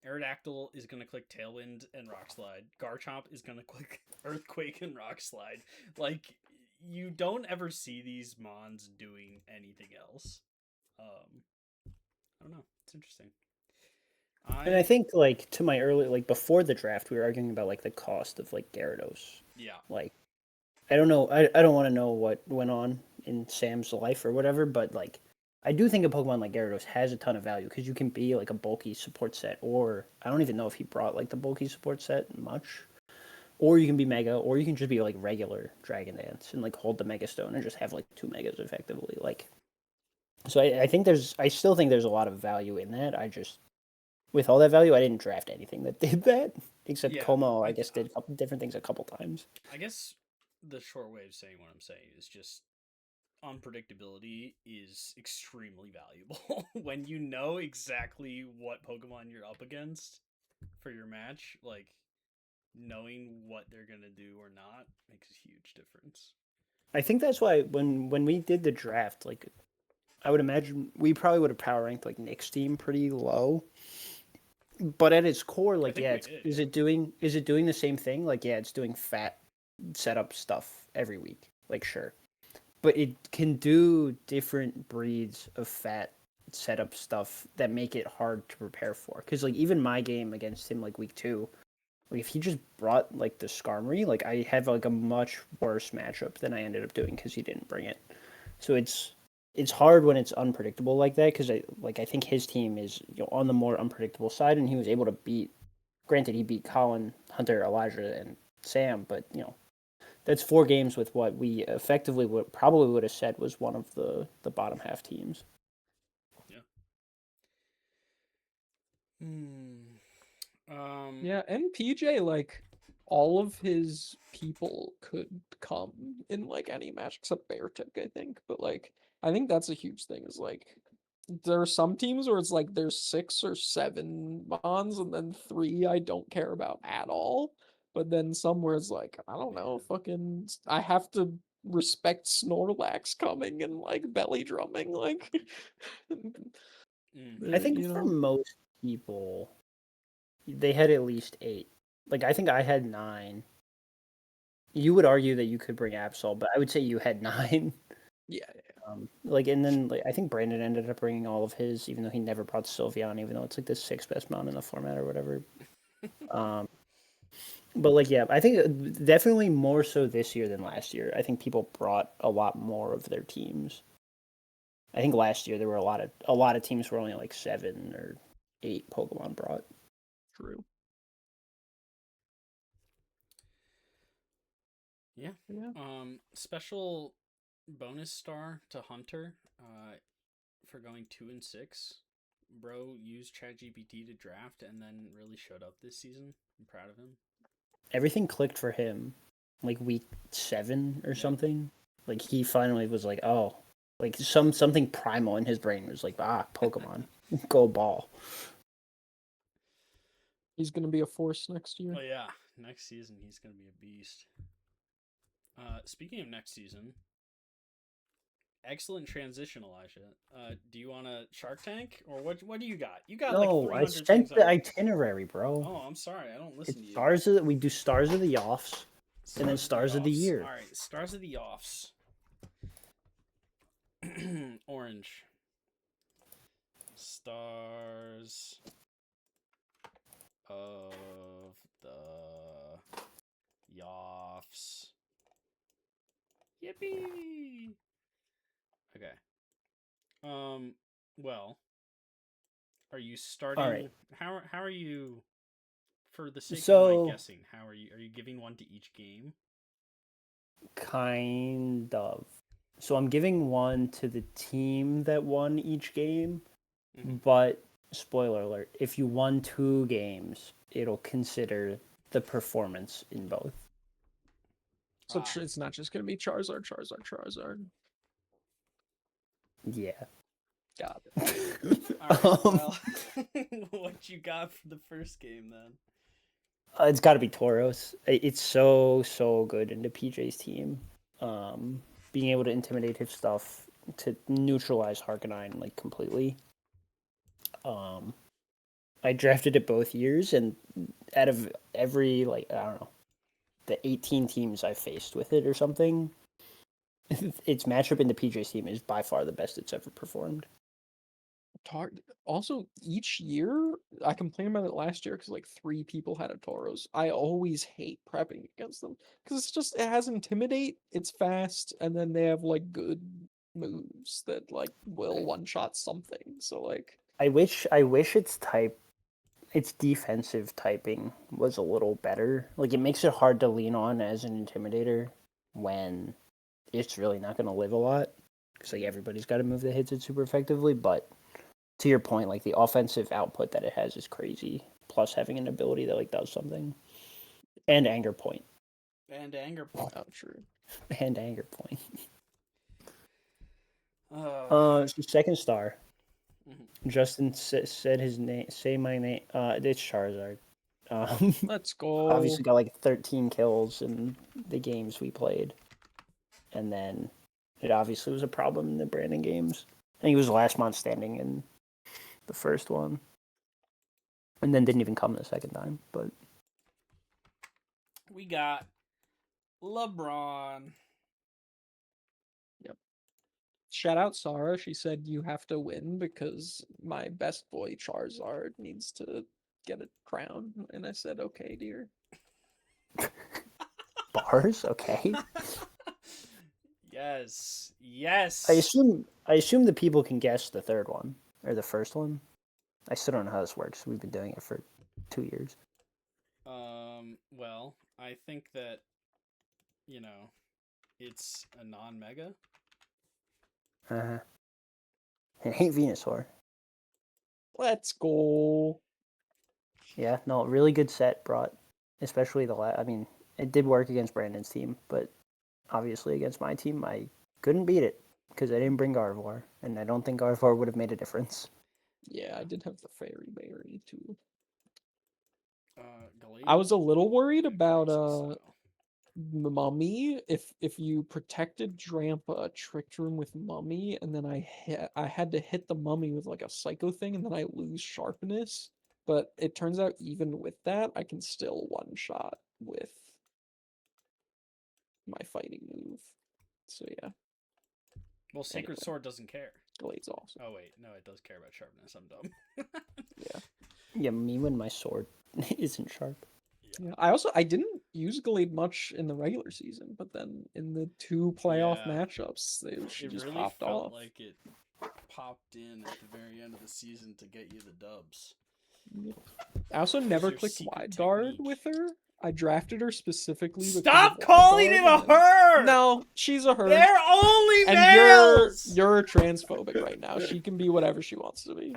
Aerodactyl is gonna click Tailwind and Rock Slide. Garchomp is gonna click Earthquake and Rock Slide. Like you don't ever see these mons doing anything else. I don't know. It's interesting. And I think like to my early like before the draft, we were arguing about like the cost of like Gyarados. Yeah. Like I don't know. I don't want to know what went on in Sam's life or whatever, but like I do think a Pokemon like Gyarados has a ton of value because you can be like a bulky support set, or I don't even know if he brought like the bulky support set much, or you can be Mega, or you can just be like regular Dragon Dance and like hold the Mega Stone and just have like two Megas effectively. Like, so I think I still think there's a lot of value in that. I just with all that value, I didn't draft anything that did that except Como. I guess did a couple different things a couple times. I guess the short way of saying what I'm saying is just unpredictability is extremely valuable when you know exactly what Pokemon you're up against for your match. Like knowing what they're gonna do or not makes a huge difference. I think that's why when we did the draft, like I would imagine we probably would have power ranked like Nick's team pretty low. But at its core, like yeah, is it doing the same thing? Like yeah, it's doing fat setup stuff every week. Like sure. But it can do different breeds of fat setup stuff that make it hard to prepare for. Because like even my game against him like week 2, like if he just brought like the Skarmory, like I have like a much worse matchup than I ended up doing because he didn't bring it. So it's it's hard when it's unpredictable like that because I think his team is on the more unpredictable side, and he was able to beat. Granted, he beat Colin, Hunter, Elijah, and Sam, but that's 4 games with what we effectively probably would have said was one of the bottom half teams. Yeah. Yeah, and PJ, like, all of his people could come in like any match except Beartick, I think. But like, I think that's a huge thing. Is like, there are some teams where it's like there's 6 or 7 bonds, and then 3 I don't care about at all. But then some where it's like, I don't know, fucking, I have to respect Snorlax coming and like belly drumming, like, I think you for know. most people, they had at least 8. Like I think I had 9. You would argue that you could bring Absol, but I would say you had 9. Yeah, And then I think Brandon ended up bringing all of his, even though he never brought Sylveon, even though it's like the 6th best mount in the format or whatever. But yeah, I think definitely more so this year than last year. I think people brought a lot more of their teams. I think last year there were a lot of teams were only like 7 or 8 Pokemon brought. true. Yeah. Yeah. Special bonus star to Hunter for going 2 and 6. Bro used ChatGPT to draft and then really showed up this season. I'm proud of him. Everything clicked for him, like week 7 or something. Like he finally was like, oh, like something primal in his brain was like, Pokemon, go ball. He's gonna be a force next year. Oh yeah, next season he's gonna be a beast. Speaking of next season, excellent transition, Elijah. Do you want a Shark Tank or what? What do you got? You got like No, I 300 sent things the on. itinerary, bro. Oh, I'm sorry, I don't listen It's to you. we do stars of the offs, and then stars of the Offs. year. All right, stars of the offs. Orange. Stars of the Yoffs. Yippee! Okay. Well, are you All right. starting how are you for the sake of my So guessing, how are you giving one to each game? kind of. So I'm giving one to the team that won each game, but spoiler alert, if you won 2 games, it'll consider the performance in both. So it's not just gonna be Charizard, Charizard, Charizard. Yeah. Got it. All right. Well, what you got for the first game then? It's got to be Tauros. It's so good into PJ's team. Being able to intimidate his stuff to neutralize Harkonine like completely. I drafted it both years, and out of every I don't know, the 18 teams I faced with it or something, its matchup in the PJ's team is by far the best it's ever performed. Also, each year I complained about it last year because like 3 people had a Tauros. I always hate prepping against them because it has intimidate, it's fast, and then they have like good moves that like will one shot something. So like, I wish its defensive typing was a little better. Like it makes it hard to lean on as an intimidator when it's really not going to live a lot because like everybody's got a move that hits it super effectively. But to your point, like the offensive output that it has is crazy. Plus having an ability that like does something, and anger point, And anger point. oh true. and anger point. Uh, It's the second star. mhm. Justin said his name. Say my name. It's Charizard. Let's go. Obviously got like 13 kills in the games we played, and then it obviously was a problem in the Brandon games. I think he was the last man standing in the first one, and then didn't even come the second time. But We got LeBron. Yep. Shout out Sarah. She said you have to win because my best boy Charizard needs to get a crown. And I said, okay, dear. bars, okay. Yes. Yes. I assume the people can guess the third one or the first one. I still don't know how this works. We've been doing it for 2 years. Well, I think that, it's a non-mega. Uh-huh. It ain't Venusaur. Let's go. Yeah, no, really good set brought, especially I mean, it did work against Brandon's team, but obviously against my team, I couldn't beat it because I didn't bring Gardevoir, and I don't think Gardevoir would have made a difference. Yeah, I did have the Fairy Berry too. Gallade I was a little worried and about Grace style. Mummy. If you protected Drampa, tricked room with Mummy, and then I had to hit the Mummy with like a Psycho thing, and then I lose Sharpness. But it turns out even with that, I can still one shot with my fighting move. So yeah, Well, Sacred anyway, Sword doesn't care. Glade's awesome. Oh wait, no, it does care about sharpness. I'm dumb. Yeah. Yeah, me when my sword isn't sharp. Yeah, I didn't use Glade much in the regular season, but then in the 2 playoff Yeah. matchups, she It just really popped felt off. like it popped in at the very end of the season to get you the dubs. Yep. I also What never your clicked secret wide guard technique? with her. I drafted her specifically because of Stop Wide calling Guard, it a and then- her. No, she's a her. They're only And males. you're transphobic right now. She can be whatever she wants to be.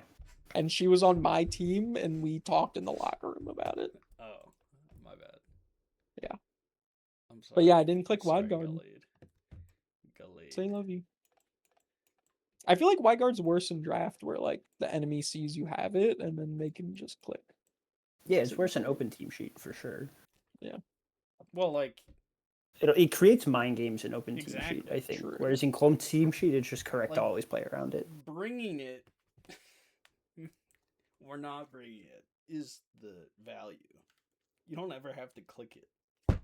And she was on my team, and we talked in the locker room about it. Oh, my bad. Yeah. I'm sorry. But yeah, I didn't click I'm sorry, Wide Guard. Gallade. Say love you. I feel like Wide Guard's worse in draft, where like the enemy sees you have it, and then they can just click. Yeah, it's worse than open team sheet for sure. Yeah. Well, like, It creates mind games in open team sheet, Exactly, I think. true. Whereas in clone team sheet, it's just correct Like- to always play around it. bringing it or not bringing it is the value. You don't ever have to click it.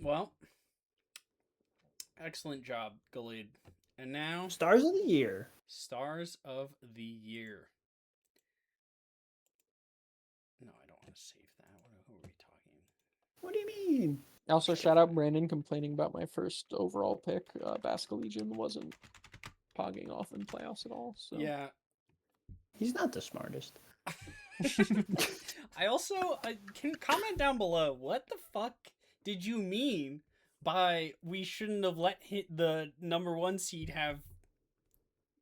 Well, excellent job, Gallade. And now, Stars of the year. Stars of the Year. No, I don't want to save that. Who are we talking? What do you mean? Also, shout out Brandon complaining about my first overall pick. Basque Legion wasn't pogging off in playoffs at all. So Yeah. He's not the smartest. I also can comment down below. What the fuck did you mean by we shouldn't have let the number 1 seed have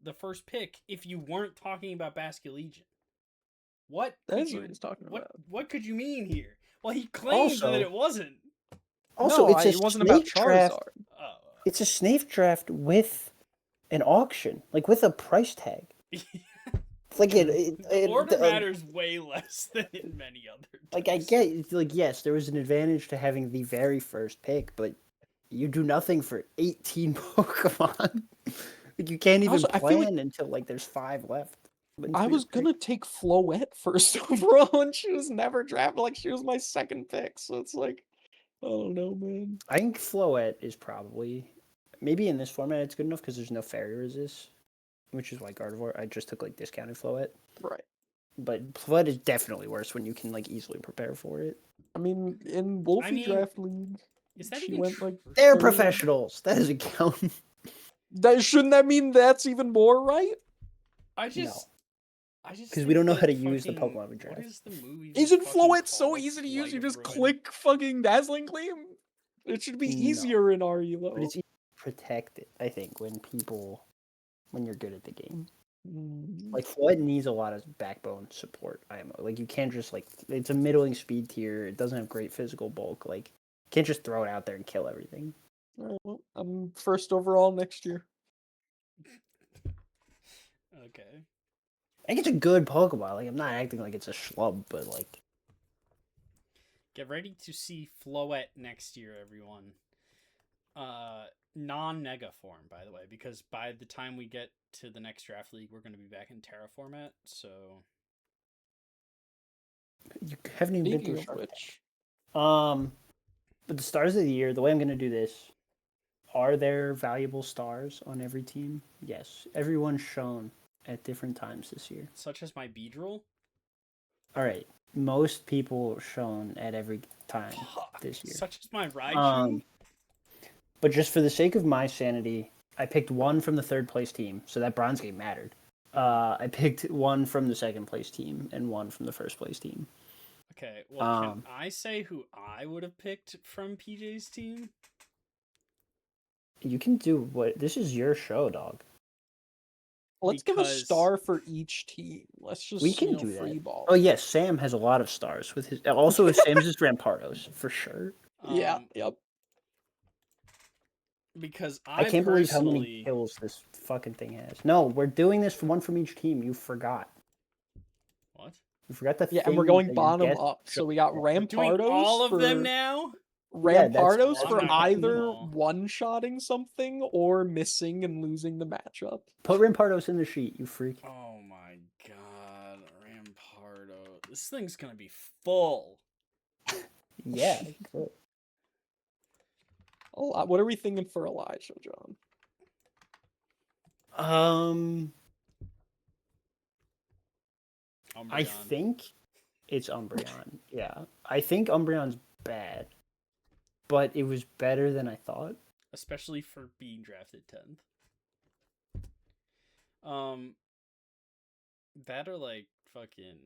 the first pick if you weren't talking about Basque Legion? What that could is you what he's talking what about. what could you mean here? Well, he claimed Also- that it wasn't. Also, No, it's a it wasn't about snake draft. Charizard. Oh. It's a snake draft with an auction, like with a price tag. Like The order the, matters way less than in many other Like I types. get, like yes, there was an advantage to having the very first pick, but you do nothing for 18 Pokemon. Like you can't even Also, I feel like- plan until like there's 5 left. I was gonna take Floette first overall, and she was never drafted. Like she was my second pick, so it's like, I don't know, man. I think Floette is probably maybe in this format it's good enough because there's no fairy resist, which is why Gardevoir. I just took like discounted Floette, Right. but Floette is definitely worse when you can like easily prepare for it. I mean, in Wolfie mean, Draft League, Is that she even went true? like They're 30. professionals. That doesn't count. That shouldn't that mean that's even more right? I just No. I just 'Cause we don't know think how to that use the fucking- Pokemon we What draft. is the movie? Isn't Floette so easy to use? You just click fucking Dazzling Gleam. It should be No. easier in our Elo. But it's easy to protect it, I think, when you're good at the game. Like Floyd needs a lot of backbone support. Like you can't just like it's a middling speed tier. It doesn't have great physical bulk. Like you can't just throw it out there and kill everything. Alright, well, I'm first overall next year. Okay. I think it's a good Pokemon. Like I'm not acting like it's a schlub, but like Get ready to see Floette next year, everyone. Non-Nega form, by the way, because by the time we get to the next draft league, we're going to be back in Terra format. So you haven't even been Speaking through of Shark which, Tank. But the stars of the year, the way I'm gonna do this, are there valuable stars on every team? Yes. Everyone's shown at different times this year. such as my Beedrill. All right. Most people shown at every time Fuck, this year. such as my Raichu. But just for the sake of my sanity, I picked one from the third place team, so that bronze game mattered. I picked one from the second place team and one from the first place team. Okay, well, can I say who I would have picked from PJ's team? You can do what. This is your show, dog. Let's give a Because- star for each team. Let's just We can do free that. ball. Oh yes, Sam has a lot of stars with his. Also, with Sam's is Rampardos for sure. Yeah. Yep. Because I can't believe how many kills this fucking thing has. No, we're doing this for one from each team. You forgot. What? You forgot the Yeah, and thing we're going that you bottom guessed. up. So we got We're doing Rampardos all of for them now? Yeah, that's Rampardos all for I'm not getting them either all. one-shotting something or missing and losing the matchup. Put Rampardos in the sheet, you freak. Oh my god, Rampardo. This thing's gonna be full. Yeah. Good. What are we thinking for Elijah, John? I Umbreon. think it's Umbreon. Yeah. I think Umbreon's bad. But it was better than I thought. Especially for being drafted 10th. That or like fucking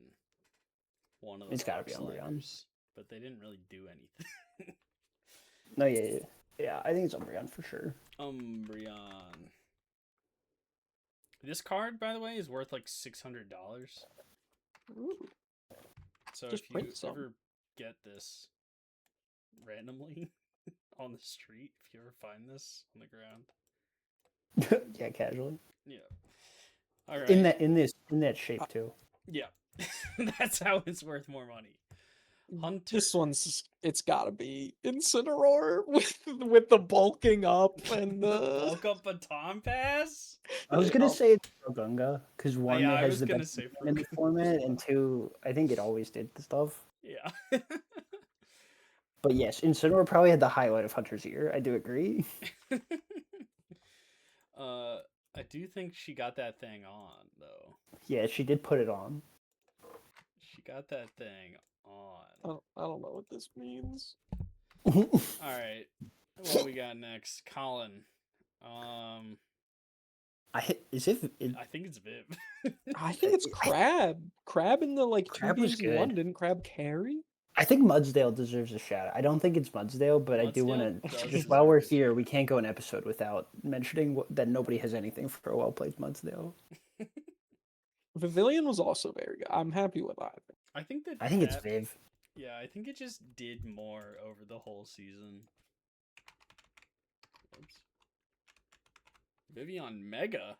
one of the It's gotta rock be Umbreon. sliders, but they didn't really do anything. No, yeah. I think it's Umbreon for sure. Umbreon. This card, by the way, is worth like $600. Ooh. So Just if you print some. ever get this randomly on the street, if you ever find this on the ground, Yeah, casually. yeah. All right. In that shape too. Yeah. That's how it's worth more money. Hunter. This one's it's gotta be Incineroar with the bulking up and The the bulk up baton pass? I was gonna say it's Gunga because one, yeah, it I has was the gonna best say in the Frogunga. format, and two, I think it always did the stuff. Yeah. But yes, Incineroar probably had the highlight of Hunter's ear. I do agree. I do think she got that thing on though. Yeah, she did put it on. She got that thing on. I don't know what this means. All right. What we got next? Colin. Is it? I think it's Viv. I think it's Crab. Crab in the Crab two was games he won. good. Didn't Crab carry? I think Mudsdale deserves a shout out. I don't think it's Mudsdale, but I do want Mudsdale to. does Just while we're deserve a here, shout we can't go an episode without mentioning that nobody has anything for a well played Mudsdale. Pavilion was also very good. I'm happy with either. I think that I think it's that- Viv. Yeah, I think it just did more over the whole season. Oops. Vivian Mega.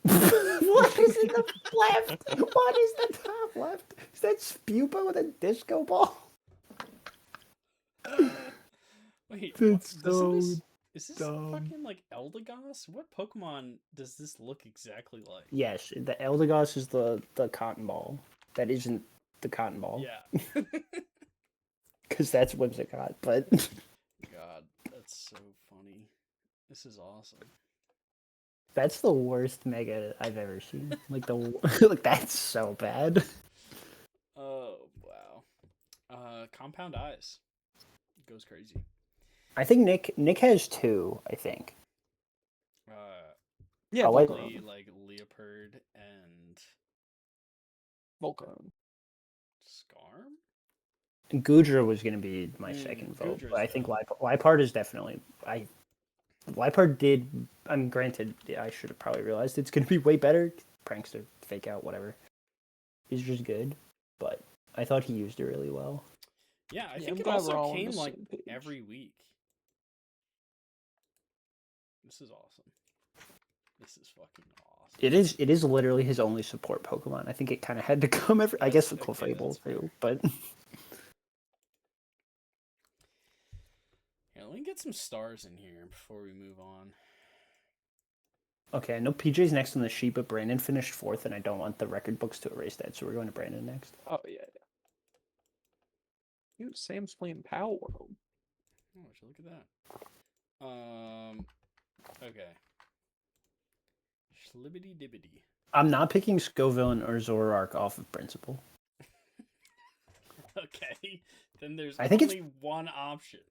What is in the left? What is the top left? Is that Spupa with a disco ball? Wait, That's isn't so this, is this dumb. fucking like Eldegoss? What Pokemon does this look exactly like? Yes, the Eldegoss is the cotton ball. That isn't the cotton ball. Yeah. Because that's Whimsicott, but God, that's so funny. This is awesome. that's the worst Mega I've ever seen. Like like that's so bad. Oh wow. Compound Eyes goes crazy. I think Nick has two, I think. Yeah, I like- Probably like Leopard and Volcarona. Scarm. Gudra was going to be my second vote, Gudra's but I think good. Liepard is definitely. Liepard did. I'm granted. I should have probably realized it's going to be way better. Prankster, fake out, whatever. He's just good, but I thought he used it really well. Yeah, I Yeah, think I'm it glad we're also all on came the like same page. every week. This is awesome. This is fucking awesome. It is literally his only support Pokemon. I think it kind of had to come every. I guess the Okay, Clefable that's fair. too, but Yeah, let me get some stars in here before we move on. okay. I know PJ's next on the sheet, but Brandon finished fourth, and I don't want the record books to erase that, so we're going to Brandon next. Oh yeah. Dude, Sam's playing Power World. Oh, would you look at that? Okay. Schlibbity dibbity. I'm not picking Scoville or Zoroark off of principle. Okay, then there's I think it's- only one option.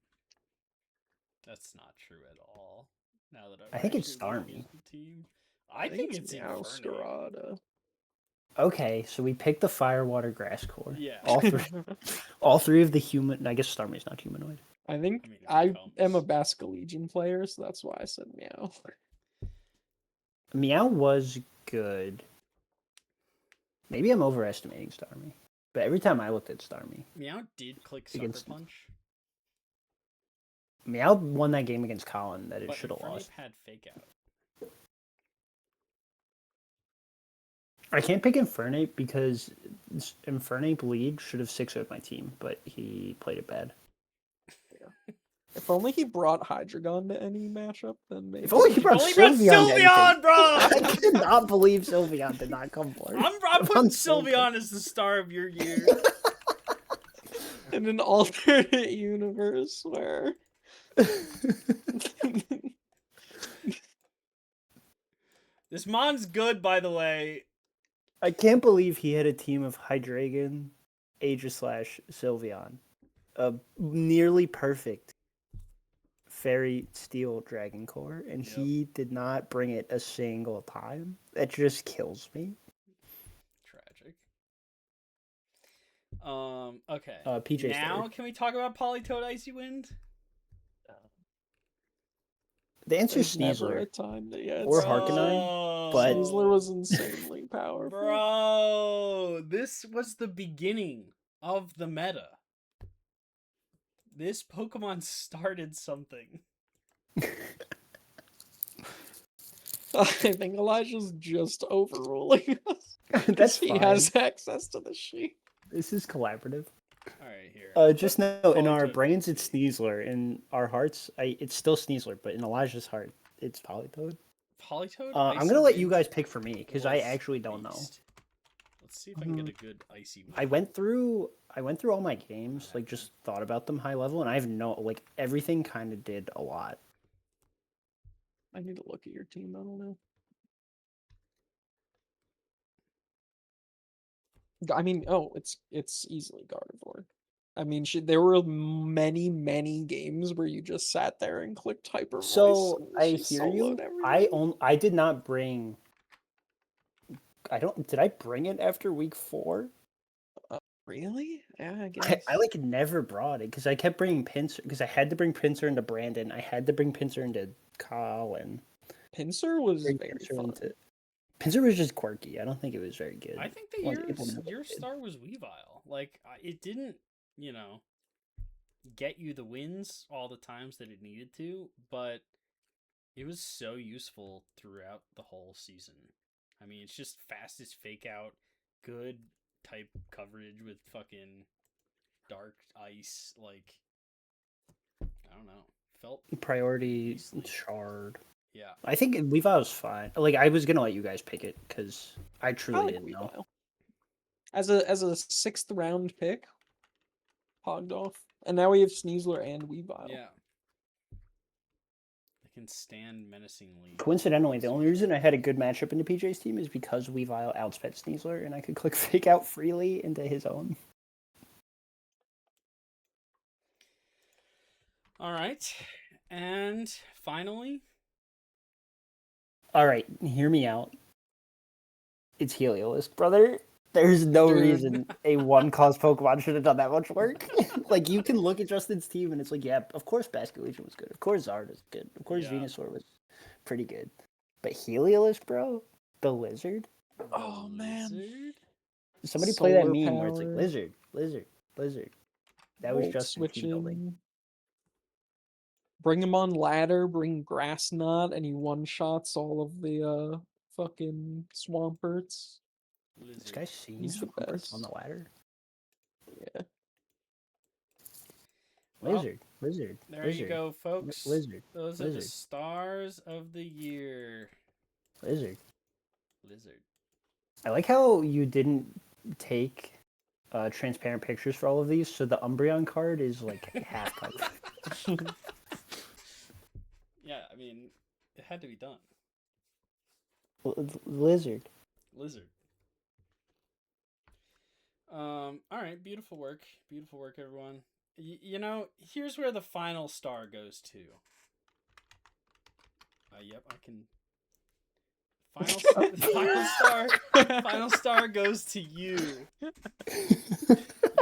That's not true at all. Now that I'm I think it's actually looking Starmie. at the team, I think it's Infernape. Meowscarada. Okay, so we picked the fire, water, grass core. Yeah. All three of the human. I guess Starmie's not humanoid. I think I mean, if it I comes. am a Basculegion player, so that's why I said Meow. Meow was good. Maybe I'm overestimating Starmie, but every time I looked at Starmie, Meow did click Sucker Against- Punch, Meow won that game against Colin that it but should have Infernape lost. had Fake Out. I can't pick Infernape because Infernape lead should have 6-0'd my team, but he played it bad. If only he brought Hydreigon to any mashup, then maybe. If only he brought Only brought Sylveon to anything. Sylveon, bro! I cannot believe Sylveon did not come forward. I'm putting so Sylveon as the star of your year. In an alternate universe where This Mon's good, by the way. I can't believe he had a team of Hydreigon, Aegislash, Sylveon. A nearly perfect Fairy Steel Dragon Core, and Yep. he did not bring it a single time. That just kills me. Tragic. Okay. PJ's now, third. can we talk about Polytoad Icy Wind? The answer is there's never a Sneasler. time that yeah, Or it's Harkonnens, but- Sneasler was insanely powerful. Bro, this was the beginning of the meta. This Pokemon started something. I think Elijah's just overruling us. That's He fine. has access to the sheet. This is collaborative. Alright, here. Just know, in our Polytoad brains, Icy. it's Sneasler. In our hearts, it's still Sneasler, but in Elijah's heart, it's Polytoad. Polytoad I'm Icy gonna let you Wind guys pick for me because I was actually don't know. beast. Let's see if I can get a good Icy Wind. I went through all my games, like just thought about them high level, and I have everything kind of did a lot. I need to look at your team. I don't know. I mean, it's easily Gardevoir. I mean, there were many games where you just sat there and clicked Hyper Voice. So and I she hear you. soloed everything. I did not bring. Did I bring it after week 4? Really? Yeah, I guess. I never brought it because I kept bringing Pinsir because I had to bring Pinsir into Brandon. I had to bring Pinsir into Colin. Pinsir was Bring very Pinsir fun. into. Pinsir was just quirky. I don't think it was very good. I think that Well, it wasn't your good. star was Weavile. Like, it didn't, get you the wins all the times that it needed to, but it was so useful throughout the whole season. I mean, it's just fastest fake out, good type coverage with fucking dark ice. Like, I don't know. Felt Priority beastly. shard. Yeah. I think Weavile's fine. Like I was gonna let you guys pick it because I I truly like didn't know. Weavile. As a 6th round pick, hogged off, and now we have Sneasler and Weavile. Yeah. I can stand menacingly. Coincidentally, the only reason I had a good matchup into PJ's team is because Weavile outsped Sneasler, and I could click Fake Out freely into his own. All right. And finally, All right, hear me out. It's Heliolisk, brother. There's no Dude. reason a one-cost Pokemon should have done that much work. Like, you can look at Justin's team, and it's like, yeah, of course Basculegion was good. Of course Zard was good. Of course Yeah. Venusaur was pretty good. But Heliolisk, bro? The lizard? Oh, man. Lizard? Somebody play that Solar meme where it's like, power. lizard. That was Volt Justin's team building. switching. Bring him on ladder, bring Grass Knot, and he one-shots all of the fucking Swamperts. This Lizard. guy's seeing He's the Swampert on the best. ladder. Yeah. Well, Lizard. There you go, folks. Lizard. Those are the Lizard. stars of the year. Lizard. Lizard. I like how you didn't take transparent pictures for all of these, so the Umbreon card is like half covered. Yeah, I mean, it had to be done. Lizard. Lizard. All right, beautiful work, everyone. You know, here's where the final star goes to. Yep, I can. Final star goes to you.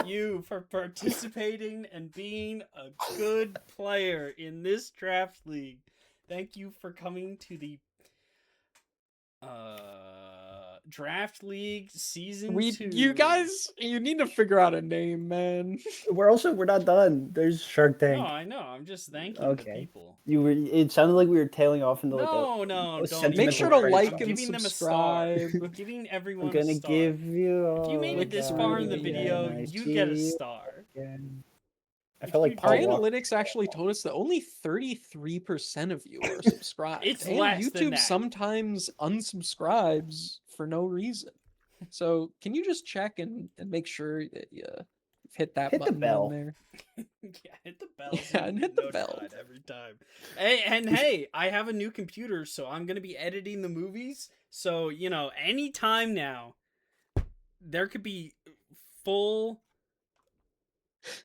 You for participating and being a good player in this draft league. Thank you for coming to the draft league season 2. You guys, you need to figure out a name, man. We're not done. There's Shark No, Tank. I know. I'm just thanking the Okay. people. It sounded like we were tailing off into like No, a don't sentimental Make sure to credit like song. and giving them a star. subscribe. Giving everyone I'm gonna a star. give you all If you made it this I far in the got video, and I you see get a you star. again. I If felt like you- Our Paul Walker. analytics actually told us that only 33% of you are subscribed. It's and less YouTube than that. sometimes unsubscribes for no reason. So can you just check and make sure that you've hit that Hit the button bell. on there? Yeah, hit the bell. Yeah, and hit the bell. Every time. Hey, I have a new computer, so I'm gonna be editing the movies. So anytime now, there could be full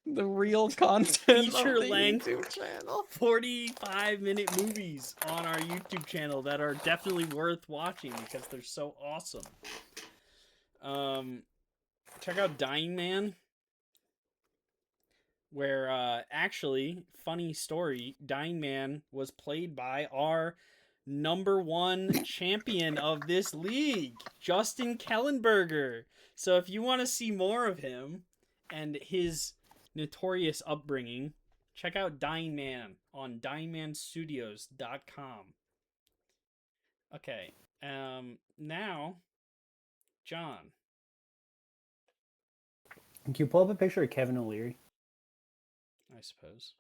The real content feature of the length YouTube channel. 45-minute movies on our YouTube channel that are definitely worth watching because they're so awesome. Check out Dying Man, where actually, funny story, Dying Man was played by our #1 champion of this league, Justin Kellenberger. So if you want to see more of him and his notorious upbringing, check out Dying Man on dyingmanstudios.com. Okay, now, John. Can you pull up a picture of Kevin O'Leary? I suppose.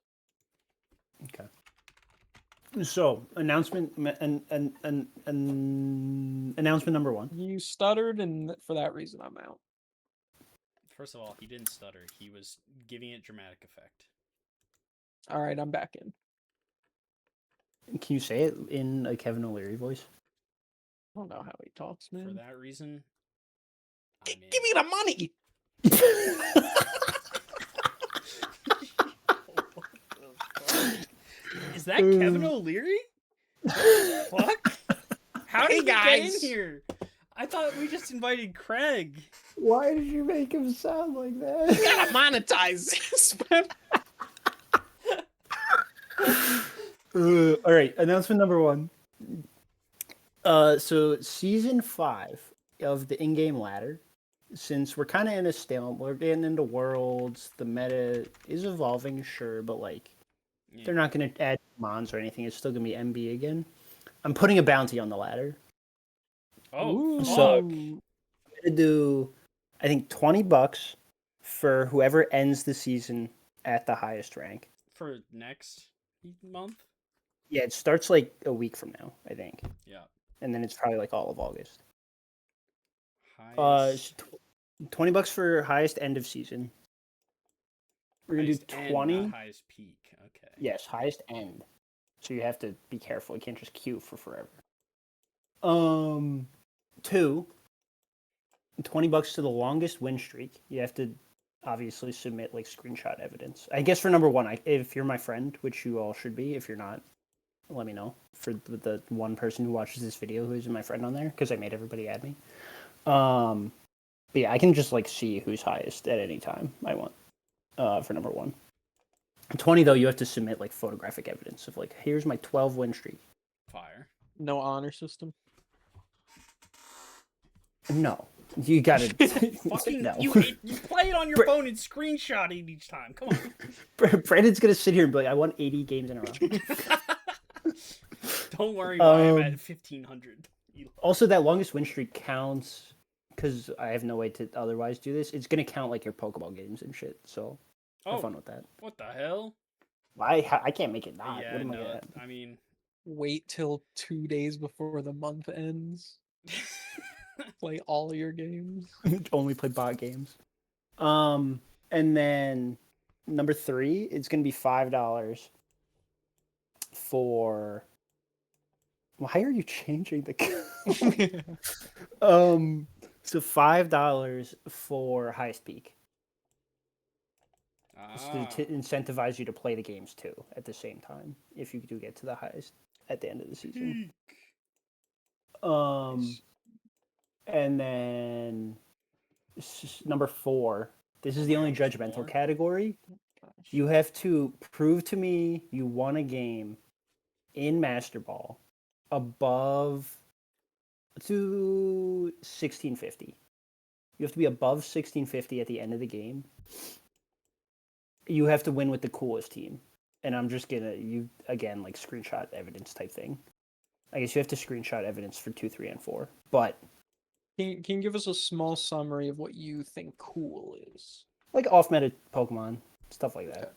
Okay. So announcement announcement number 1. You stuttered, and for that reason, I'm out. First of all, he didn't stutter. He was giving it dramatic effect. All right, I'm back in. Can you say it in a Kevin O'Leary voice? I don't know how he talks, For man. that reason, I'm in. Give me the money. Is that Kevin O'Leary? Fuck? How did he get in guys. here? I thought we just invited Craig. Why did you make him sound like that? You gotta monetize this, man. All right, announcement number 1. So season 5 of the in-game ladder, since we're kind of in a stalemate, we're getting into worlds. The meta is evolving, sure, but like they're not going to add mons or anything. It's still going to be MB again. I'm putting a bounty on the ladder. Oh, So- fuck. I'm going to do, I think, $20 for whoever ends the season at the highest rank. For next month? Yeah, it starts like a week from now, I think, Yeah. and then it's probably like all of August. Highest, $20 for highest end of season. We're gonna do highest end, 20. not highest peak. Okay. Yes, highest end. So you have to be careful. You can't just queue for forever. 2. $20 to the longest win streak. You have to obviously submit like screenshot evidence. I guess for number 1, if you're my friend, which you all should be. If you're not, let me know. For the one person who watches this video who isn't my friend on there, because I made everybody add me. But yeah, I can just like see who's highest at any time I want. For number 1. 20 though, you have to submit like photographic evidence of like, here's my 12 win streak. Fire. No honor system. No, you gotta Fucking, no. you play it on your phone and screenshot it each time. Come on. Brandon's gonna sit here and be like, I won 80 games in a row. Don't worry, why I'm at 1,500. Also, that longest win streak counts because I have no way to otherwise do this. It's gonna count like your Pokeball games and shit. So have fun with that. What the hell? I can't make it not. Yeah, What am I no, gonna... I mean, Wait till 2 days before the month ends. Play all your games. Only play bot games. And then number 3, it's gonna be $5 for. Why are you changing the? So $5 for highest peak. To incentivize you to play the games too at the same time if you do get to the highest at the end of the season. Nice. And then number 4. This is the only there's judgmental more? category. Gosh. You have to prove to me you won a game in Master Ball above to 1650. You have to be above 1650 at the end of the game. You have to win with the coolest team. And I'm just gonna like screenshot evidence type thing. I guess you have to screenshot evidence for 2, 3, and 4. But Can you give us a small summary of what you think cool is? like off meta Pokemon, stuff like that. Okay.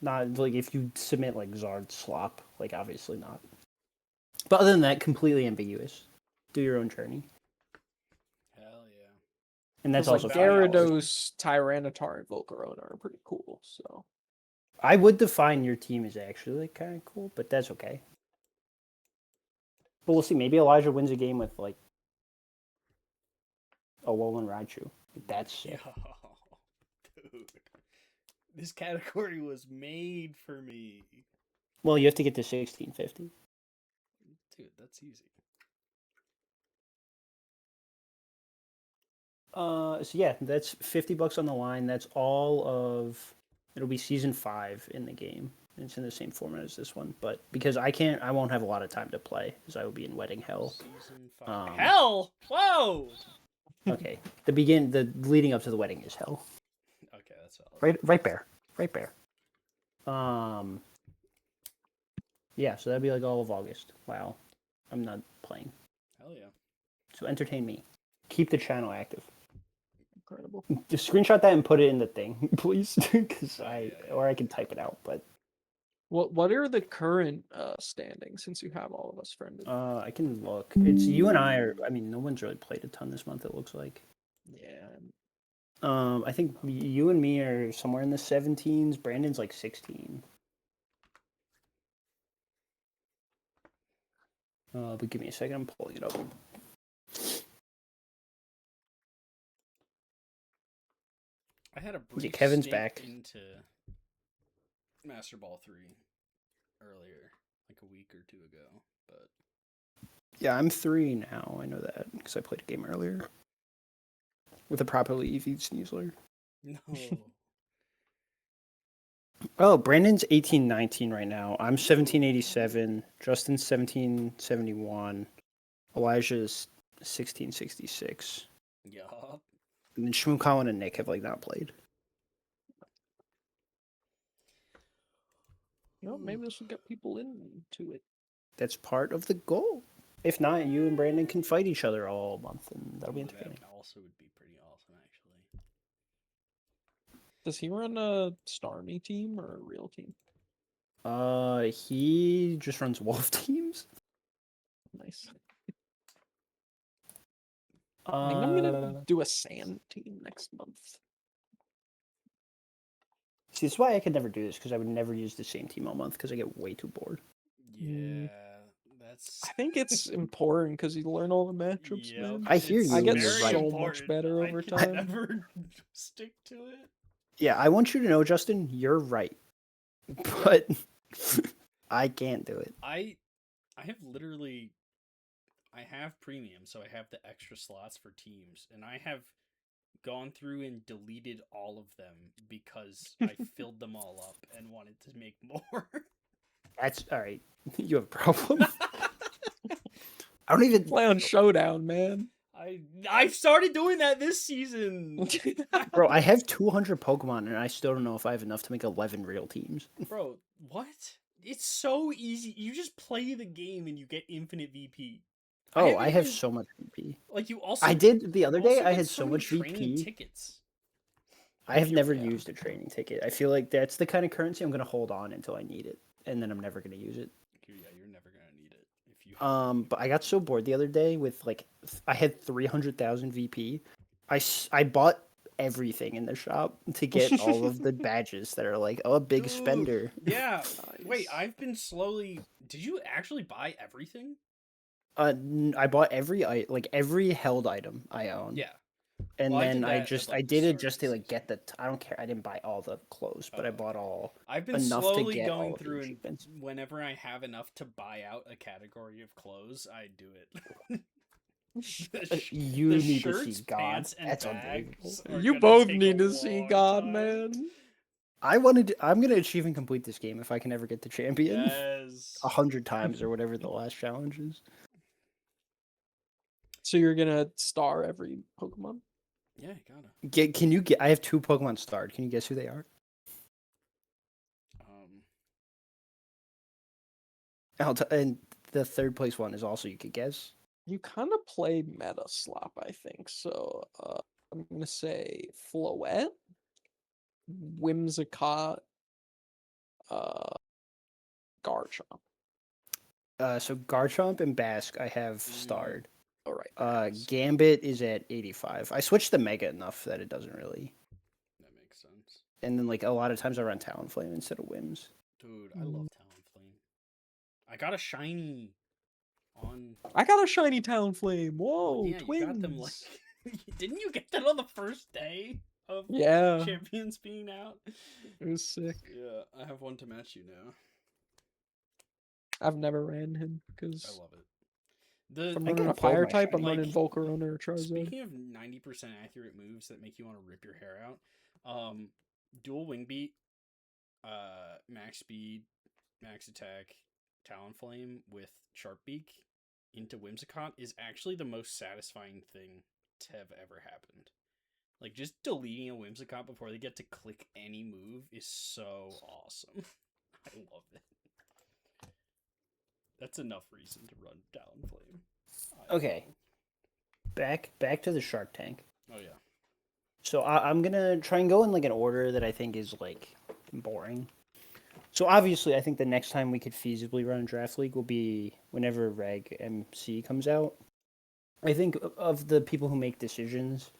Not like if you submit like Zard Slop, like obviously not. But other than that, completely ambiguous. Do your own journey. Hell yeah. And that's Because also like $5. Gyarados, Tyranitar, and Volcarona are pretty cool. So I would define your team as actually like kind of cool, but that's okay. But we'll see. Maybe Elijah wins a game with like a Alolan Raichu. That's sick. Yo, dude. This category was made for me. Well, you have to get to 1650. Dude, that's easy. So yeah, that's $50 on the line. That's all of. It'll be season 5 in the game. It's in the same format as this one, but because I won't have a lot of time to play, because I will be in wedding hell. Season 5. Hell! Whoa! Okay, the leading up to the wedding is hell. Okay, that's all. Right there. Yeah, so that'd be like all of August. Wow, I'm not playing. Hell yeah. So entertain me. Keep the channel active. incredible. Just screenshot that and put it in the thing, please, because Yeah. or I can type it out. But What are the current standings since you have all of us friended? I can look. It's you and I are. I mean, no one's really played a ton this month. It looks like. Yeah. I think you and me are somewhere in the 17s. Brandon's like 16. But give me a second. I'm pulling it up. I had a brief Kevin's stint back. into Master Ball 3 earlier, like a week or two ago, but Yeah, I'm 3 now. I know that because I played a game earlier with a properly EV'd Sneasler. no. Oh, Brandon's 1819 right now. I'm 1787. Justin's 1771. Elijah's 1666. Yup. And then Shmoo, Colin, and Nick have like not played. You know, maybe this will get people into it. That's part of the goal. If not, you and Brandon can fight each other all month, and that'll be entertaining. That also would be pretty awesome, actually. Does he run a Starmie team or a real team? He just runs wolf teams. Nice. I think I'm gonna do a sand team next month. See, that's why I could never do this, because I would never use the same team all month, because I get way too bored. Yeah, that's. I think it's important because you learn all the matchups, Yep, man. I hear it's you, I get you're very right. so much important. better I over can time. never stick to it. Yeah, I want you to know, Justin, you're right. But I can't do it. I have literally. I have premium, so I have the extra slots for teams, and I have gone through and deleted all of them because I filled them all up and wanted to make more. That's all right. You have a problem. I don't even Play on Showdown, man. I started doing that this season. Bro, I have 200 Pokemon, and I still don't know if I have enough to make 11 real teams. Bro, what? It's so easy. You just play the game and you get infinite VP. Oh, I have even- so much VP. Like you also. I did the other you day. also I get had so many much training VP. tickets. I have never Yeah. used a training ticket. I feel like that's the kind of currency I'm gonna hold on until I need it, and then I'm never gonna use it. Yeah, you're never gonna need it if you. But I got so bored the other day with like I had 300,000 VP. I bought everything in the shop to get all of the badges that are like, oh, big Dude, spender. Yeah. Wait, Nice. I've been slowly. Did you actually buy everything? I bought every held item I own. Yeah. And Well, I then did that at, I like, the did it start of just the to like season. get the. I don't care. I didn't buy all the clothes, but Oh, I bought okay. all I've been enough to slowly get going all of the through, and achievements. whenever I have enough to buy out a category of clothes, I do it. The You need to see shirts, God. pants, and That's unbelievable. bags are You gonna both take a need to see long God, time. man. I'm gonna achieve and complete this game if I can ever get the champion Yes. 100 times or whatever the last challenge is. So you're gonna star every Pokemon? Yeah, you gotta. Can you get? I have 2 Pokemon starred. Can you guess who they are? Um, And the third place one is also you could guess. You kind of play meta slop, I think. So I'm gonna say Floette, Whimsicott, uh, Garchomp. So Garchomp and Basque I have mm, starred. All right. Max. Gambit is at 85. I switched the Mega enough that it doesn't really. that makes sense. And then like a lot of times I run Talonflame instead of Wims. Dude, I Mm. love Talonflame. I got a shiny on. I got a shiny Talonflame. Well, Whoa, yeah, you got them like. twins. Didn't you get that on the first day of Yeah, Champions being out? it was sick. Yeah, I have one to match you now. I've never ran him I because love it. The if I'm I running a got both fire my type, I'm shiny. running like Volcarona or Charizard. speaking of 90% accurate moves that make you want to rip your hair out, dual wing beat, max speed, max attack, Talonflame with Sharp Beak into Whimsicott is actually the most satisfying thing to have ever happened. Like, just deleting a Whimsicott before they get to click any move is so awesome. I love it. That's enough reason to run Talonflame. Okay, back to the Shark Tank. Oh yeah. So I'm gonna try and go in like an order that I think is like boring. So obviously, I think the next time we could feasibly run a draft league will be whenever Reg MC comes out. I think of the people who make decisions,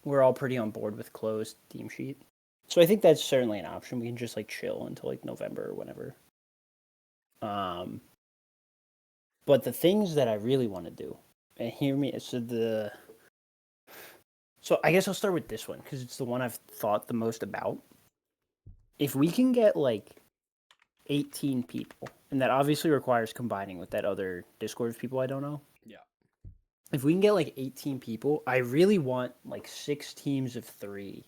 we're all pretty on board with closed team sheet. So I think that's certainly an option. We can just like chill until like November or whenever. Um, but the things that I really want to do, and hear me, so I guess I'll start with this one because it's the one I've thought the most about. If we can get like 18 people, and that obviously requires combining with that other Discord of people I don't know. Yeah. If we can get like 18 people, I really want like 6 teams of 3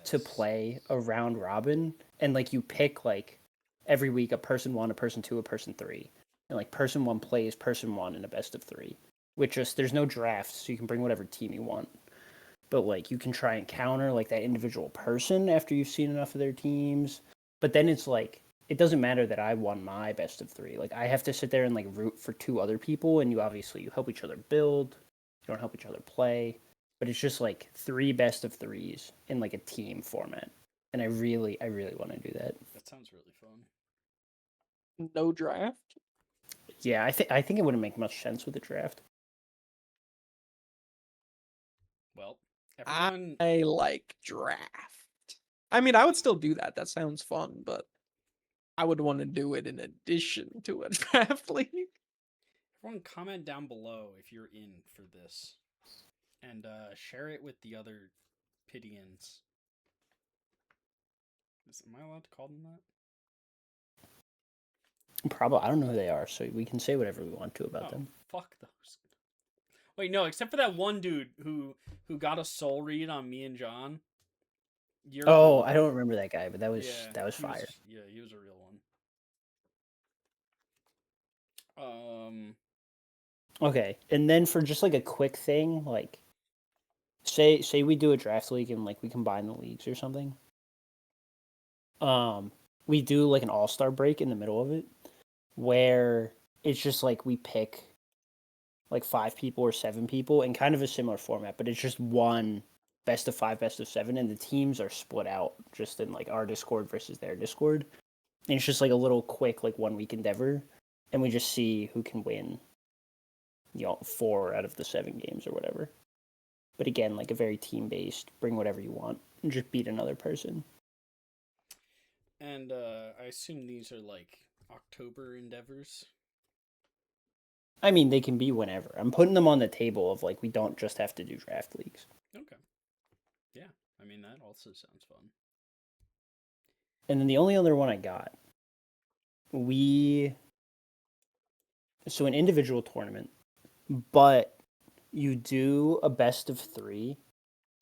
to Yes. play a round robin, and like you pick like every week a person 1, a person 2, a person 3, and like person 1 plays person 1 in a best of 3. Which just there's no draft, so you can bring whatever team you want. But like you can try and counter like that individual person after you've seen enough of their teams. But then it's like it doesn't matter that I won my best of 3. Like I have to sit there and like root for 2 other people, and you help each other build, you don't help each other play. But it's just like 3 best of 3s in like a team format, and I really want to do that. That sounds really fun. No draft. Yeah, I think it wouldn't make much sense with a draft. Well, everyone. I like draft. I mean, I would still do that. That sounds fun, but I would want to do it in addition to a draft league. Everyone, comment down below if you're in for this, and share it with the other Pidians. Am I allowed to call them that? Probably I don't know who they are, so we can say whatever we want to about Oh, them. fuck those. Wait, no, except for that one dude who got a soul read on me and John. You're Oh, cool. I don't remember that guy, but that was he fire. he was a real one. Okay, and then for just like a quick thing, like say we do a draft league and like we combine the leagues or something. We do like an all-star break in the middle of it where it's just like we pick like 5 people or 7 people in kind of a similar format, but it's just one best of 5, best of 7, and the teams are split out just in like our Discord versus their Discord. And it's just like a little quick like 1 week endeavor, and we just see who can win 4 out of the 7 games or whatever. But again, like a very team based, bring whatever you want and just beat another person. And I assume these are like October endeavors. I mean, they can be whenever. I'm putting them on the table of like we don't just have to do draft leagues. Okay. Yeah, I mean that also sounds fun. And then the only other one I got, we so an individual tournament, but you do a best of 3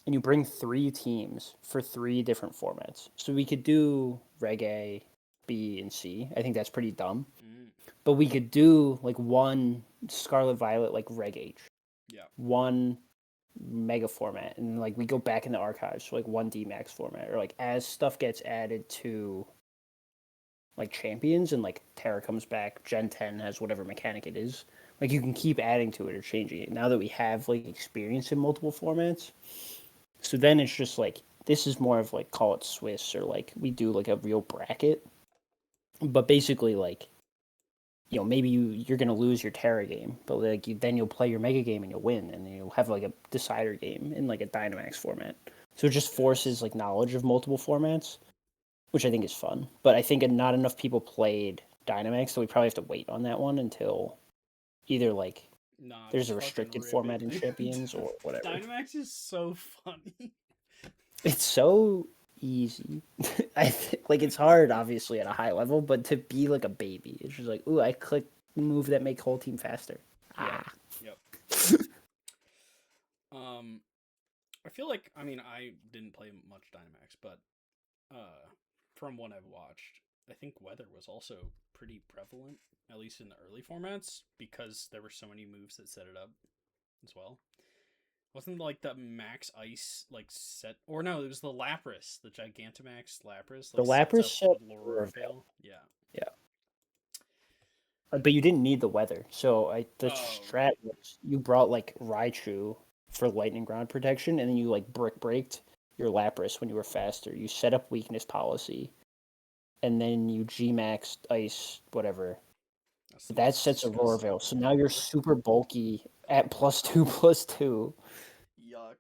and you bring 3 teams for 3 different formats. So we could do reggae, B, and C. I think that's pretty dumb. Mm, But we could do like one Scarlet Violet like Reg H, yeah. one Mega format, and like we go back in the archives for like one D Max format, or like as stuff gets added to like champions and like Terra comes back, Gen 10 has whatever mechanic it is. Like you can keep adding to it or changing it. Now that we have like experience in multiple formats, so then it's just like this is more of like call it Swiss or like we do like a real bracket, but basically like maybe you're gonna lose your Terra game, but like then you'll play your Mega game and you'll win, and then you'll have like a decider game in like a Dynamax format. So it just forces like knowledge of multiple formats, which I think is fun. But I think not enough people played Dynamax, so we probably have to wait on that one until either like Nah, there's just a fucking restricted rip format it, in dude. Champions or whatever. Dynamax is so funny. It's so easy. I think like it's hard, obviously, at a high level, but to be like a baby, it's just like, ooh, I click move that make whole team faster. Yeah. Ah. Yep. I feel like I didn't play much Dynamax, but from what I've watched, I think weather was also pretty prevalent, at least in the early formats, because there were so many moves that set it up as well. Wasn't like the max ice like set, or no, it was the Lapras, the Gigantamax Lapras, The like sets Lapras up set Aurora Veil. Yeah. yeah, but you didn't need the weather. So the Oh strat right. was you brought like Raichu for lightning ground protection, and then you like braked your Lapras when you were faster. You set up weakness policy, and then you G maxed ice whatever. That's the That most sets Aurora disgusting Veil. thing So now you're ever. super bulky at +2/+2. Yuck.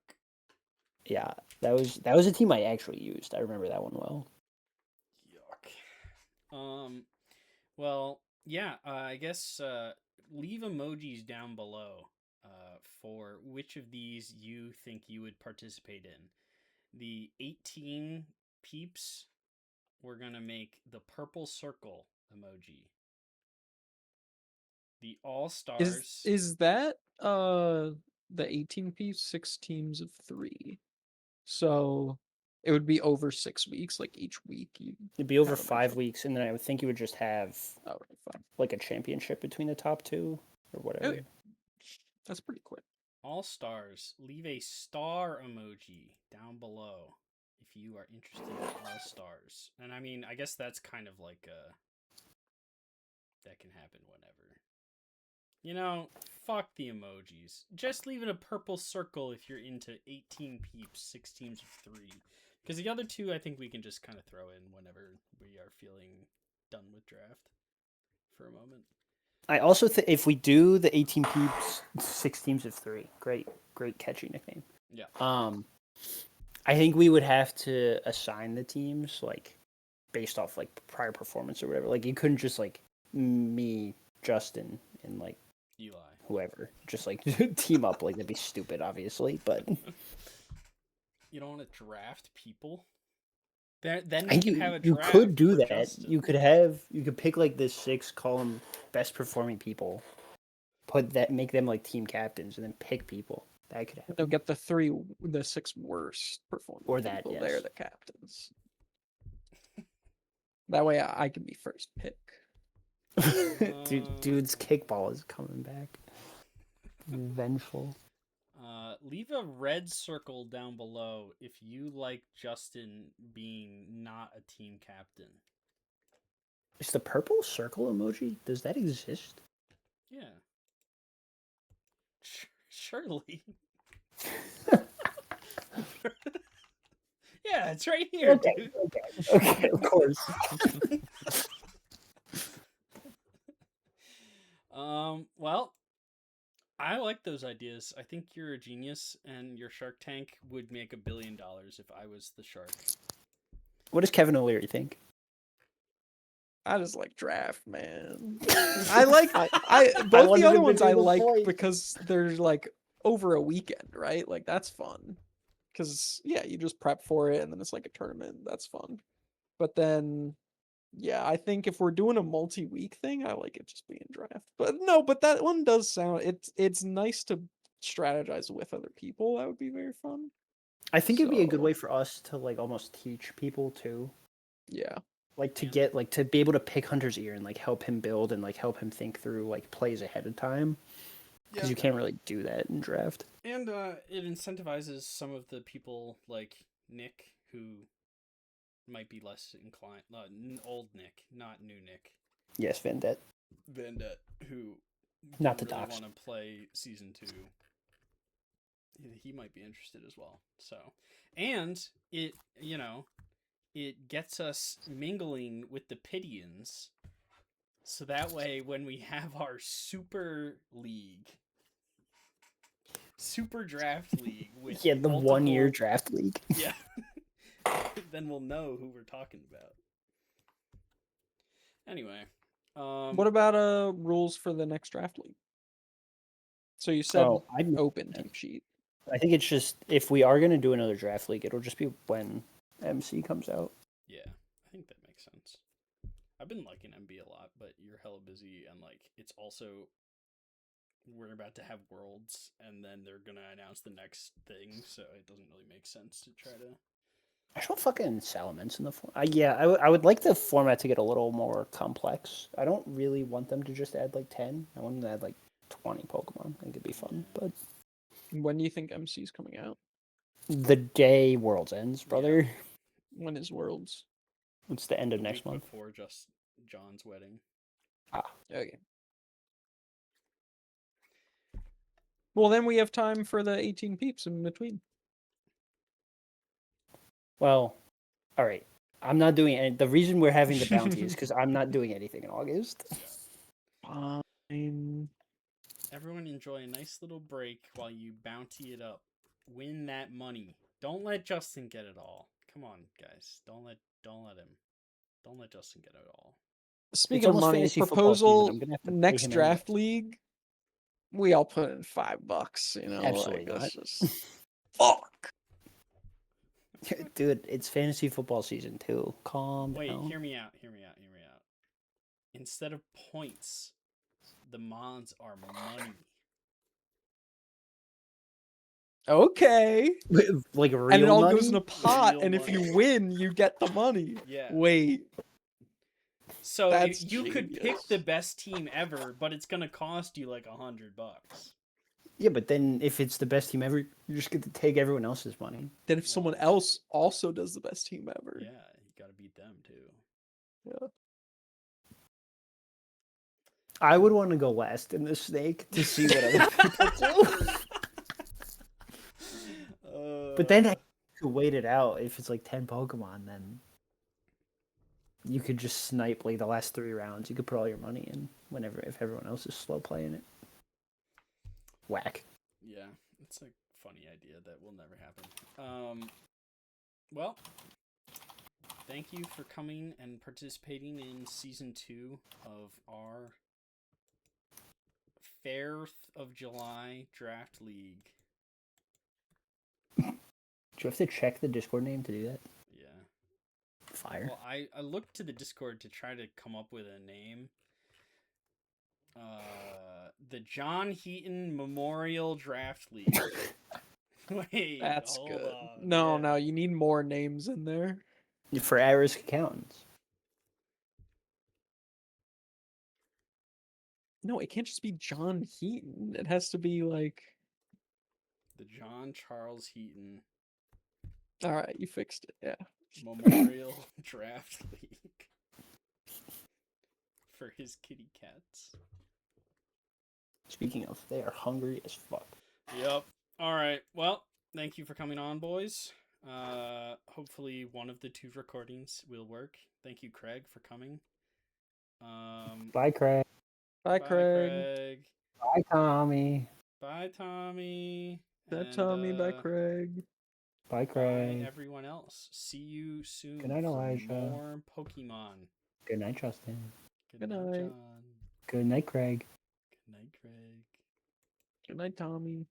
Yeah, that was a team I actually used. I remember that one well. Yuck. Well, yeah. I guess leave emojis down below. For which of these you think you would participate in. The 18 peeps, we're gonna make the purple circle emoji. The all Is stars. is that the 18 piece 6 teams of 3? So it would be over 6 weeks, like each week you It'd be over have a 5 weeks, and then I would think you would just have Oh, right, fine. like a championship between the top 2 or Oh whatever. yeah, that's pretty quick. All stars, leave a star emoji down below if you are interested in all stars. And I guess that's kind of like that can happen whenever. Fuck the emojis. Just leave it a purple circle if you're into 18 peeps, 6 teams of 3. Because the other two, I think we can just kind of throw in whenever we are feeling done with draft for a moment. I also think if we do the 18 peeps, 6 teams of 3, great catchy nickname. Yeah. I think we would have to assign the teams like based off like prior performance or whatever. Like you couldn't just like me, Justin, and like Eli. whoever just like team up. Like that'd be stupid, obviously. But You don't want to draft people? Then I we think can have a you draft could do for that. Justin. You could pick like the 6, call them best performing people, make them like team captains, and then pick people. That could happen. They'll get the 6 worst performing Or that, people. yes. They're the captains. That way I can be first pick. Dude's kickball is coming back. Vengeful. Leave a red circle down below if you like Justin being not a team captain. Is the purple circle emoji? Does that exist? Yeah. Surely. Yeah, it's right here, dude. Okay, of course. Well, I like those ideas. I think you're a genius, and your Shark Tank would make $1 billion if I was the shark. What does Kevin O'Leary think? I just like draft, man. I like both wanted the other him to ones do I the like point. because they're like over a weekend, right? Like that's fun. Cause yeah, you just prep for it and then it's like a tournament. That's fun. But then yeah, I think if we're doing a multi-week thing, I like it just being draft. But no, but that one does sound it's nice to strategize with other people. That would be very fun. I think it'd be a good So way for us to like almost teach people too. yeah. Like to And- get like to be able to pick Hunter's ear and like help him build and like help him think through like plays ahead of time. Because you can't really do that in draft. And it incentivizes some of the people like Nick who might be less inclined. Old Nick, not new Nick. Yes, Vendette. Vendette, who Not didn't to really dox. want to play season 2. He might be interested as well. So, and it it gets us mingling with the Pidians. So that way, when we have our super league, super draft league with Yeah, the multiple- 1-year draft league. yeah, then we'll know who we're talking about. Anyway, What about rules for the next draft league? So you said Oh, I open team sheet. I think it's just if we are gonna do another draft league, it'll just be when MC comes out. Yeah, I think that makes sense. I've been liking MB a lot, but you're hella busy, and like it's also we're about to have Worlds, and then they're gonna announce the next thing, so it doesn't really make sense to try to. I just want fucking Salamence in the yeah, I would like the format to get a little more complex. I don't really want them to just add like 10. I want them to add like 20 Pokemon. I think it'd be fun, but When do you think MC's coming out? the day Worlds ends, brother. When is Worlds? It's the end of The next week month. before just John's wedding. Okay. Well, then we have time for the 18 peeps in between. Well, all right. I'm not doing any. The reason we're having the bounty is because I'm not doing anything in August. Fine. Everyone enjoy a nice little break while you bounty it up. Win that money. Don't let Justin get it all. Come on, guys. Don't let him. Don't let Justin get it all. Speaking of almost money, fantasy football season. proposal I'm gonna have to pay next him draft anyway. league. We all put in $5, you know. Absolutely like, not. that's just fuck. Dude, it's fantasy football season too. Calm Wait, down. hear me out. Instead of points, the mods are money. Okay. Like real And it all money? goes in a pot, Real and if money. you win, you get the money. Yeah. Wait. So That's you could pick genius. the best team ever, but it's gonna cost you like $100. Yeah, but then if it's the best team ever, you just get to take everyone else's money. Then if someone else also does the best team ever. Yeah, you gotta beat them too. Yeah. I would want to go last in the snake to see what other people do. But then I could wait it out. If it's like 10 Pokemon, then you could just snipe like the last 3 rounds. You could put all your money in whenever if everyone else is slow playing it. Whack. Yeah, it's a funny idea that will never happen. Well, thank you for coming and participating in season 2 of our 4th of July draft league. Do you have to check the Discord name to do that? Yeah. Fire. Well, I looked to the Discord to try to come up with a name. The John Heaton Memorial Draft League. Wait, That's hold good. on. No, Yeah. no, you need more names in there. For at-risk accountants. No, it can't just be John Heaton. It has to be like. The John Charles Heaton All right, you fixed it. Yeah. Memorial Draft League for his kitty cats. Speaking of, they are hungry as fuck. Yep. All right. Well, thank you for coming on, boys. Hopefully one of the 2 recordings will work. Thank you, Craig, for coming. Bye, Craig. Bye, Bye, Craig. Craig. Bye, Tommy. Bye, Tommy. Bye, And, Tommy. Bye, Craig. Bye, Craig. bye, everyone else. See you soon Good night, for Elijah. more Pokemon. Good night, Justin. Good night. John. Good night, Craig. Good night, Craig. Good night, Tommy.